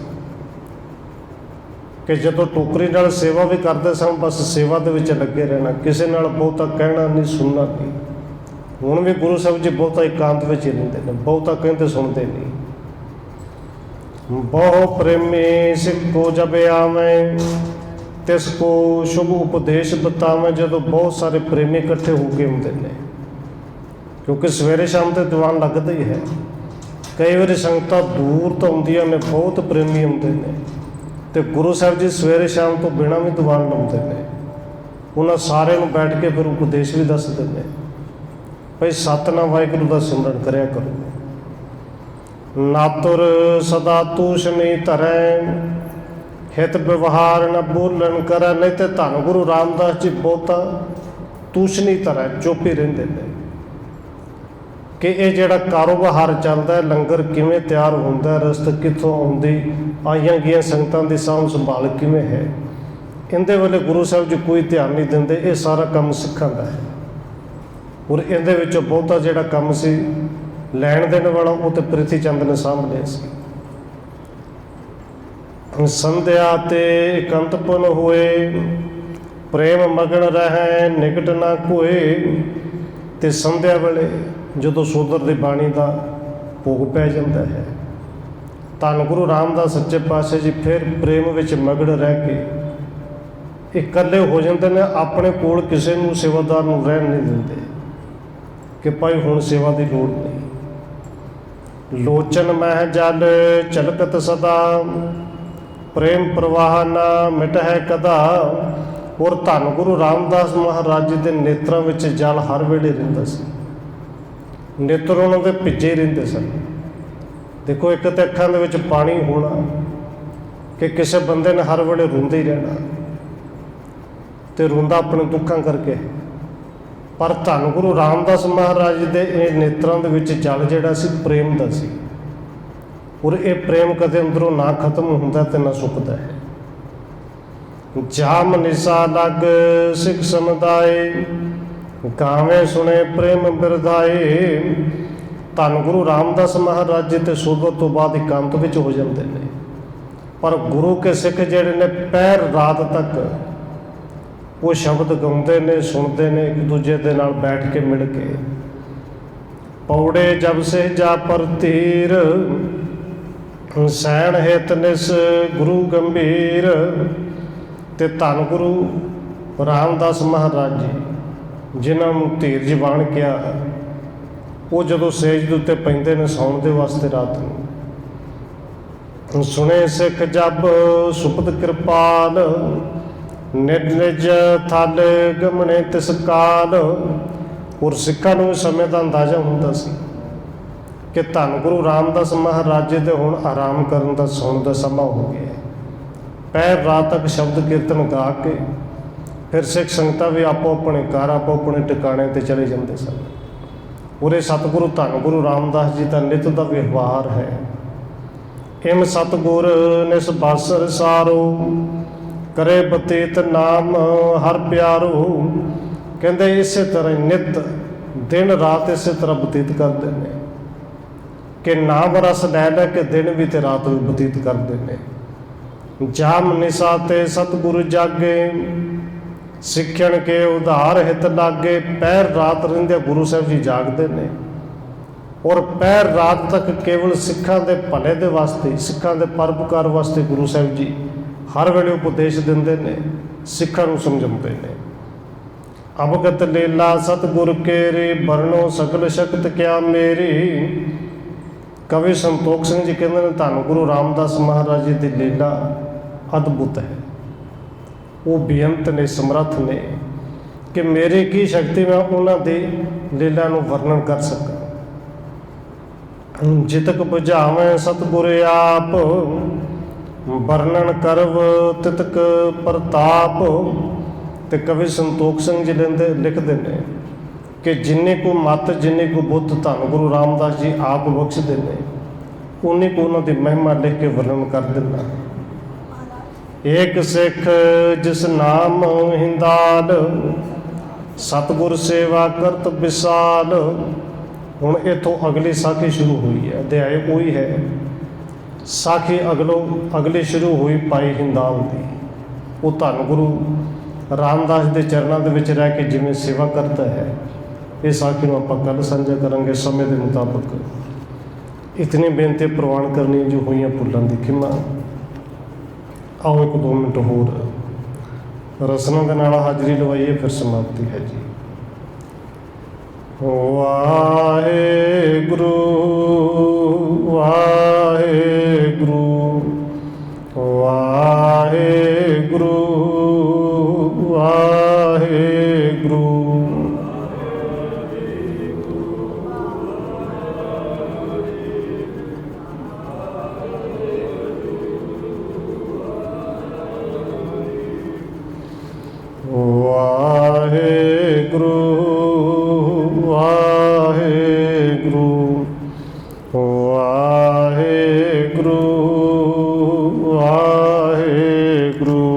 Speaker 1: ਕਿ ਜਦੋਂ ਟੋਕਰੀ ਨਾਲ ਸੇਵਾ ਵੀ ਕਰਦੇ ਸਨ, ਬਸ ਸੇਵਾ ਦੇ ਵਿੱਚ ਲੱਗੇ ਰਹਿਣਾ, ਕਿਸੇ ਨਾਲ ਬਹੁਤਾ ਕਹਿਣਾ ਨਹੀਂ, ਸੁਣਨਾ ਨਹੀਂ। ਹੁਣ ਵੀ ਗੁਰੂ ਸਾਹਿਬ ਜੀ ਬਹੁਤਾ ਇਕਾਂਤ ਵਿੱਚ ਹੀ ਰਹਿੰਦੇ ਨੇ, ਬਹੁਤਾ ਕਹਿੰਦੇ ਸੁਣਦੇ ਨਹੀਂ। ਬਹੁ ਪ੍ਰੇਮੀ ਸਿੱਖੋ ਜਬ ਆਵੇਂ, ਤਿਸ ਕੋ ਸ਼ੁਭ ਉਪਦੇਸ਼ ਬਤਾਵੇਂ। ਜਦੋਂ ਬਹੁਤ ਸਾਰੇ ਪ੍ਰੇਮੀ ਇਕੱਠੇ ਹੋ ਕੇ ਹੁੰਦੇ ਨੇ, ਕਿਉਂਕਿ ਸਵੇਰੇ ਸ਼ਾਮ ਤੇ ਦੀਵਾਨ ਲੱਗਦਾ ਹੀ ਹੈ। ਕਈ ਵਾਰੀ ਸੰਗਤਾਂ ਦੂਰ ਤੋਂ ਆਉਂਦੀਆਂ ਨੇ, ਬਹੁਤ ਪ੍ਰੇਮੀ ਹੁੰਦੇ ਨੇ, ਅਤੇ ਗੁਰੂ ਸਾਹਿਬ ਜੀ ਸਵੇਰੇ ਸ਼ਾਮ ਤੋਂ ਬਿਨਾਂ ਵੀ ਦੀਵਾਨ ਲਾਉਂਦੇ ਨੇ। ਉਹਨਾਂ ਸਾਰਿਆਂ ਨੂੰ ਬੈਠ ਕੇ ਫਿਰ ਉਪਦੇਸ਼ ਵੀ ਦੱਸਦੇ ਨੇ, ਭਾਈ ਸਤਿਨਾਮ ਵਾਹਿਗੁਰੂ ਦਾ ਸਿਮਰਨ ਕਰਿਆ ਕਰੋ। ਨਾਤੁਰ ਸਦਾ ਤੂਸ਼ਨੀ ਧਰੈ, ਹਿਤ ਵਿਵਹਾਰ ਨ ਬੋਲਣ ਕਰੈ। ਨਹੀਂ ਤੇ ਧੰਨ ਗੁਰੂ ਰਾਮਦਾਸ ਜੀ ਬਹੁਤਾ ਤੂਸ਼ਨੀ ਧਰੈ, ਚੁੱਪ ਹੀ ਰਹਿੰਦੇ ਨੇ ਕਿ ਇਹ ਜਿਹੜਾ ਕਾਰੋਬਾਰ ਚੱਲਦਾ ਹੈ, ਲੰਗਰ ਕਿਵੇਂ ਤਿਆਰ ਹੁੰਦਾ, ਰਸਤ ਕਿੱਥੋਂ ਆਉਂਦੀ, ਆਈਆਂ ਗਈਆਂ ਸੰਗਤਾਂ ਦੀ ਸਾਂਭ ਸੰਭਾਲ ਕਿਵੇਂ ਹੈ, ਇਹਦੇ ਵੇਲੇ ਗੁਰੂ ਸਾਹਿਬ ਜੀ ਕੋਈ ਧਿਆਨ ਨਹੀਂ ਦਿੰਦੇ। ਇਹ ਸਾਰਾ ਕੰਮ ਸਿੱਖਾਂ ਦਾ ਹੈ। ਔਰ ਇਹਦੇ ਵਿੱਚੋਂ ਬਹੁਤਾ ਜਿਹੜਾ ਕੰਮ ਸੀ ਲੈਣ ਦੇਣ ਵਾਲਾ, ਉਹ ਤਾਂ ਪ੍ਰਿਥੀ ਚੰਦ ਨੇ ਸਾਂਭ ਲਿਆ ਸੀ। ਸੰਧਿਆ ਤੇ ਇਕੰਤਪਨ ਹੋਏ, ਪ੍ਰੇਮ ਮਗਨ ਰਹਿ ਨਿਕਟ ਨਾ ਕੋਏ। ਤੇ ਸੰਧਿਆ ਵੇਲੇ ਜਦੋਂ ਸੋਦਰ ਦੀ ਬਾਣੀ ਦਾ ਭੋਗ ਪੈ ਜਾਂਦਾ ਹੈ, ਧੰਨ ਗੁਰੂ ਰਾਮਦਾਸ ਸੱਚੇ ਪਾਤਸ਼ਾਹ ਜੀ ਫਿਰ ਪ੍ਰੇਮ ਵਿੱਚ ਮਗਨ ਰਹਿ ਕੇ ਇਕੱਲੇ ਹੋ ਜਾਂਦੇ ਨੇ। ਆਪਣੇ ਕੋਲ ਕਿਸੇ ਨੂੰ ਸੇਵਾਦਾਰ ਨੂੰ ਰਹਿਣ ਨਹੀਂ ਦਿੰਦੇ ਕਿ ਭਾਈ ਹੁਣ ਸੇਵਾ ਦੀ ਲੋੜ ਨਹੀਂ। ਲੋਚਨ ਮਹਿ ਜਲ ਚਲਕਤ ਸਦਾ, ਪ੍ਰੇਮ ਪ੍ਰਵਾਹ ਨਾ ਮਿਟਹਿ ਕਦਾ। ਔਰ ਧੰਨ ਗੁਰੂ ਰਾਮਦਾਸ ਮਹਾਰਾਜ ਜੀ ਦੇ ਨੇਤਰਾਂ ਵਿੱਚ ਜਲ ਹਰ ਵੇਲੇ ਰਹਿੰਦਾ ਸੀ, ਨੇਤਰ ਉਹਨਾਂ ਦੇ ਭਿੱਜੇ ਰਹਿੰਦੇ ਸਨ। ਦੇਖੋ, ਇੱਕ ਤਾਂ ਅੱਖਾਂ ਦੇ ਵਿੱਚ ਪਾਣੀ ਹੋਣਾ ਕਿ ਕਿਸੇ ਬੰਦੇ ਨੇ ਹਰ ਵੇਲੇ ਰੋਂਦੇ ਹੀ ਰਹਿਣਾ, ਅਤੇ ਰੋਂਦਾ ਆਪਣੇ ਦੁੱਖਾਂ ਕਰਕੇ। ਪਰ ਧੰਨ ਗੁਰੂ ਰਾਮਦਾਸ ਮਹਾਰਾਜ ਦੇ ਇਹ ਨੇਤਰਾਂ ਦੇ ਵਿੱਚ ਜਲ ਜਿਹੜਾ ਸੀ ਪ੍ਰੇਮ ਦਾ ਸੀ। ਔਰ ਇਹ ਪ੍ਰੇਮ ਕਦੇ ਅੰਦਰੋਂ ਨਾ ਖਤਮ ਹੁੰਦਾ ਅਤੇ ਨਾ ਸੁੱਕਦਾ ਹੈ। ਜਾਮ ਨਿਸਾ ਲਗ ਸਿੱਖ ਸਮੁਦਾਇ, ਗਾਵੇਂ ਸੁਣੇ ਪ੍ਰੇਮ ਬਿਰਧਾਏ। ਧੰਨ ਗੁਰੂ ਰਾਮਦਾਸ ਮਹਾਰਾਜ ਜੀ ਤੇ ਸੋਧਰ ਤੋਂ ਬਾਅਦ ਇਕਾਂਤ ਵਿੱਚ ਹੋ ਜਾਂਦੇ ਨੇ, ਪਰ ਗੁਰੂ ਕੇ ਸਿੱਖ ਜਿਹੜੇ ਨੇ ਪਹਿਰ ਰਾਤ ਤੱਕ ਉਹ ਸ਼ਬਦ ਗਾਉਂਦੇ ਨੇ, ਸੁਣਦੇ ਨੇ, ਇੱਕ ਦੂਜੇ ਦੇ ਨਾਲ ਬੈਠ ਕੇ ਮਿਲ ਕੇ। ਪੌੜੇ ਜਬ ਸੇ ਜਾ ਪਰ ਤੀਰ, ਸੈਣ ਹਿਤ ਨਿਸ ਗੁਰੂ ਗੰਭੀਰ। ਤੇ ਧੰਨ ਗੁਰੂ ਰਾਮਦਾਸ ਮਹਾਰਾਜ ਜੀ ਜਿਨ੍ਹਾਂ ਨੂੰ ਧੀਰਜ ਬਾਣ ਕਿਹਾ, ਉਹ ਜਦੋਂ ਸੇਜ ਦੇ ਉੱਤੇ ਪੈਂਦੇ ਨੇ ਸੌਣ ਦੇ ਵਾਸਤੇ ਰਾਤ ਨੂੰ, ਸੁਣੇ ਸਿੱਖ ਜਬ ਸੁਪਤ ਕਿਰਪਾਲ, ਨਿਜ ਨਿਜ ਥਲ ਗਮਣੇ ਤਿਸ ਕਾਲ। ਔਰ ਸਿੱਖਾਂ ਨੂੰ ਸਮੇਂ ਦਾ ਅੰਦਾਜ਼ਾ ਹੁੰਦਾ ਸੀ ਕਿ ਧੰਨ ਗੁਰੂ ਰਾਮਦਾਸ ਮਹਾਰਾਜ ਜੀ ਦੇ ਹੁਣ ਆਰਾਮ ਕਰਨ ਦਾ, ਸੌਣ ਦਾ ਸਮਾਂ ਹੋ ਗਿਆ। ਪਹਿਰ ਰਾਤ ਤੱਕ ਸ਼ਬਦ ਕੀਰਤਨ ਗਾ ਕੇ ਫਿਰ ਸਿੱਖ ਸੰਗਤਾਂ ਵੀ ਆਪੋ ਆਪਣੇ ਘਰ, ਆਪੋ ਆਪਣੇ ਟਿਕਾਣੇ 'ਤੇ ਚਲੇ ਜਾਂਦੇ ਸਨ। ਉਰੇ ਸਤਿਗੁਰੂ ਧੰਨ ਗੁਰੂ ਰਾਮਦਾਸ ਜੀ ਦਾ ਨਿਤ ਦਾ ਵਿਵਹਾਰ ਹੈ। ਇਮ ਸਤਿਗੁਰ ਨਿਸ ਬਾਸਰ ਸਾਰੋ, ਕਰੇ ਬਤੀਤ ਨਾਮ ਹਰ ਪਿਆਰੋ। ਕਹਿੰਦੇ ਇਸੇ ਤਰ੍ਹਾਂ ਹੀ ਨਿੱਤ ਦਿਨ ਰਾਤ ਇਸੇ ਤਰ੍ਹਾਂ ਬਤੀਤ ਕਰਦੇ ਨੇ ਕਿ ਨਾਮ ਰਸ ਲੈ ਲੈ ਕੇ ਦਿਨ ਵੀ ਤੇ ਰਾਤ ਵੀ ਬਤੀਤ ਕਰਦੇ ਨੇ। ਜਾਮ ਨਿਸਾ ਤੇ ਸਤਿਗੁਰੂ ਜਾਗੇ, ਸਿੱਖਣ ਕੇ ਉਧਾਰ ਹਿਤ ਲਾਗੇ। ਪਹਿਰ ਰਾਤ ਰਹਿੰਦੇ ਗੁਰੂ ਸਾਹਿਬ ਜੀ ਜਾਗਦੇ ਨੇ ਔਰ ਪਹਿਰ ਰਾਤ ਤੱਕ ਕੇਵਲ ਸਿੱਖਾਂ ਦੇ ਭਲੇ ਦੇ ਵਾਸਤੇ, ਸਿੱਖਾਂ ਦੇ ਪਰਉਪਕਾਰ ਵਾਸਤੇ ਗੁਰੂ ਸਾਹਿਬ ਜੀ ਹਰ ਵੇਲੇ ਉਪਦੇਸ਼ ਦਿੰਦੇ ਨੇ, ਸਿੱਖਾਂ ਨੂੰ ਸਮਝਾਉਂਦੇ ਨੇ। ਅਵਗਤ ਲੀਲਾ ਸਤਿਗੁਰ ਕੇਰੀ, ਵਰਣੋ ਸਗਲ ਸ਼ਕਤ ਕਿਆ ਮੇਰੀ। ਕਵੀ ਸੰਤੋਖ ਸਿੰਘ ਜੀ ਕਹਿੰਦੇ ਨੇ ਧੰਨ ਗੁਰੂ ਰਾਮਦਾਸ ਮਹਾਰਾਜ ਜੀ ਦੀ ਲੀਲਾ ਅਦਭੁਤ ਹੈ, ਉਹ ਬੇਅੰਤ ਨੇ, ਸਮਰੱਥ ਨੇ ਕਿ ਮੇਰੀ ਕੀ ਸ਼ਕਤੀ ਮੈਂ ਉਹਨਾਂ ਦੀ ਲੀਲਾ ਨੂੰ ਵਰਣਨ ਕਰ ਸਕਾਂ। ਜਿਤਕ ਬੁਝਾਵੇਂ ਸਤਿਗੁਰ ਆਪ, ਵਰਣਨ ਕਰਵ ਤਿਤਕ ਪ੍ਰਤਾਪ। ਤੇ ਕਵੀ ਸੰਤੋਖ ਸਿੰਘ ਜੀ ਲਿਖਦੇ ਨੇ ਕਿ ਜਿੰਨੀ ਕੋ ਮੱਤ, ਜਿੰਨੀ ਕੋ ਬੁੱਧ ਧੰਨ ਗੁਰੂ ਰਾਮਦਾਸ ਜੀ ਆਪ ਬਖਸ਼ਦੇ ਨੇ, ਉਨੀ ਕੋ ਉਹਨਾਂ ਦੀ ਮਹਿਮਾ ਲਿਖ ਕੇ ਵਰਣਨ ਕਰ ਦਿੰਦਾ। ਏਕ ਸਿੱਖ ਜਿਸ ਨਾਮ ਹਿੰਦਾਲ, ਸਤਿਗੁਰ ਸੇਵਾ ਕਰਤ ਵਿਸਾਲ। ਹੁਣ ਇੱਥੋਂ ਅਗਲੀ ਸਾਖੀ ਸ਼ੁਰੂ ਹੋਈ ਹੈ, ਅਧਿਆਇ ਉਹੀ ਹੈ। ਸਾਖੀ ਅਗਲੀ ਸ਼ੁਰੂ ਹੋਈ ਭਾਈ ਹਿੰਦਾਲ ਦੀ। ਉਹ ਧੰਨ ਗੁਰੂ ਰਾਮਦਾਸ ਦੇ ਚਰਨਾਂ ਦੇ ਵਿੱਚ ਰਹਿ ਕੇ ਜਿਵੇਂ ਸੇਵਾ ਕਰਦਾ ਹੈ, ਇਹ ਸਾਖੀ ਨੂੰ ਆਪਾਂ ਕੱਲ੍ਹ ਸਾਂਝਾ ਕਰਾਂਗੇ ਸਮੇਂ ਦੇ ਮੁਤਾਬਕ। ਇਤਨੀ ਬੇਨਤੀ ਪ੍ਰਵਾਨ ਕਰਨੀ ਜੋ ਹੋਈਆਂ ਭੁੱਲਾਂ ਦੀ ਖਿਮਾ। ਆਓ 1-2 ਮਿੰਟ ਹੋਰ ਰਸਨਾ ਦੇ ਨਾਲ ਹਾਜ਼ਰੀ ਲਵਾਈਏ, ਫਿਰ ਸਮਾਪਤੀ ਹੈ ਜੀ। ਵਾਹਿਗੁਰੂ ਵਾਹਿਗੁਰੂ ਵਾਹਿਗੁਰੂ ਵਾਹਿਗੁਰੂ। ਵਾਹਿਗੁਰੂ ਵਾਹਿਗੁਰੂ ਵਾਹਿਗੁਰੂ।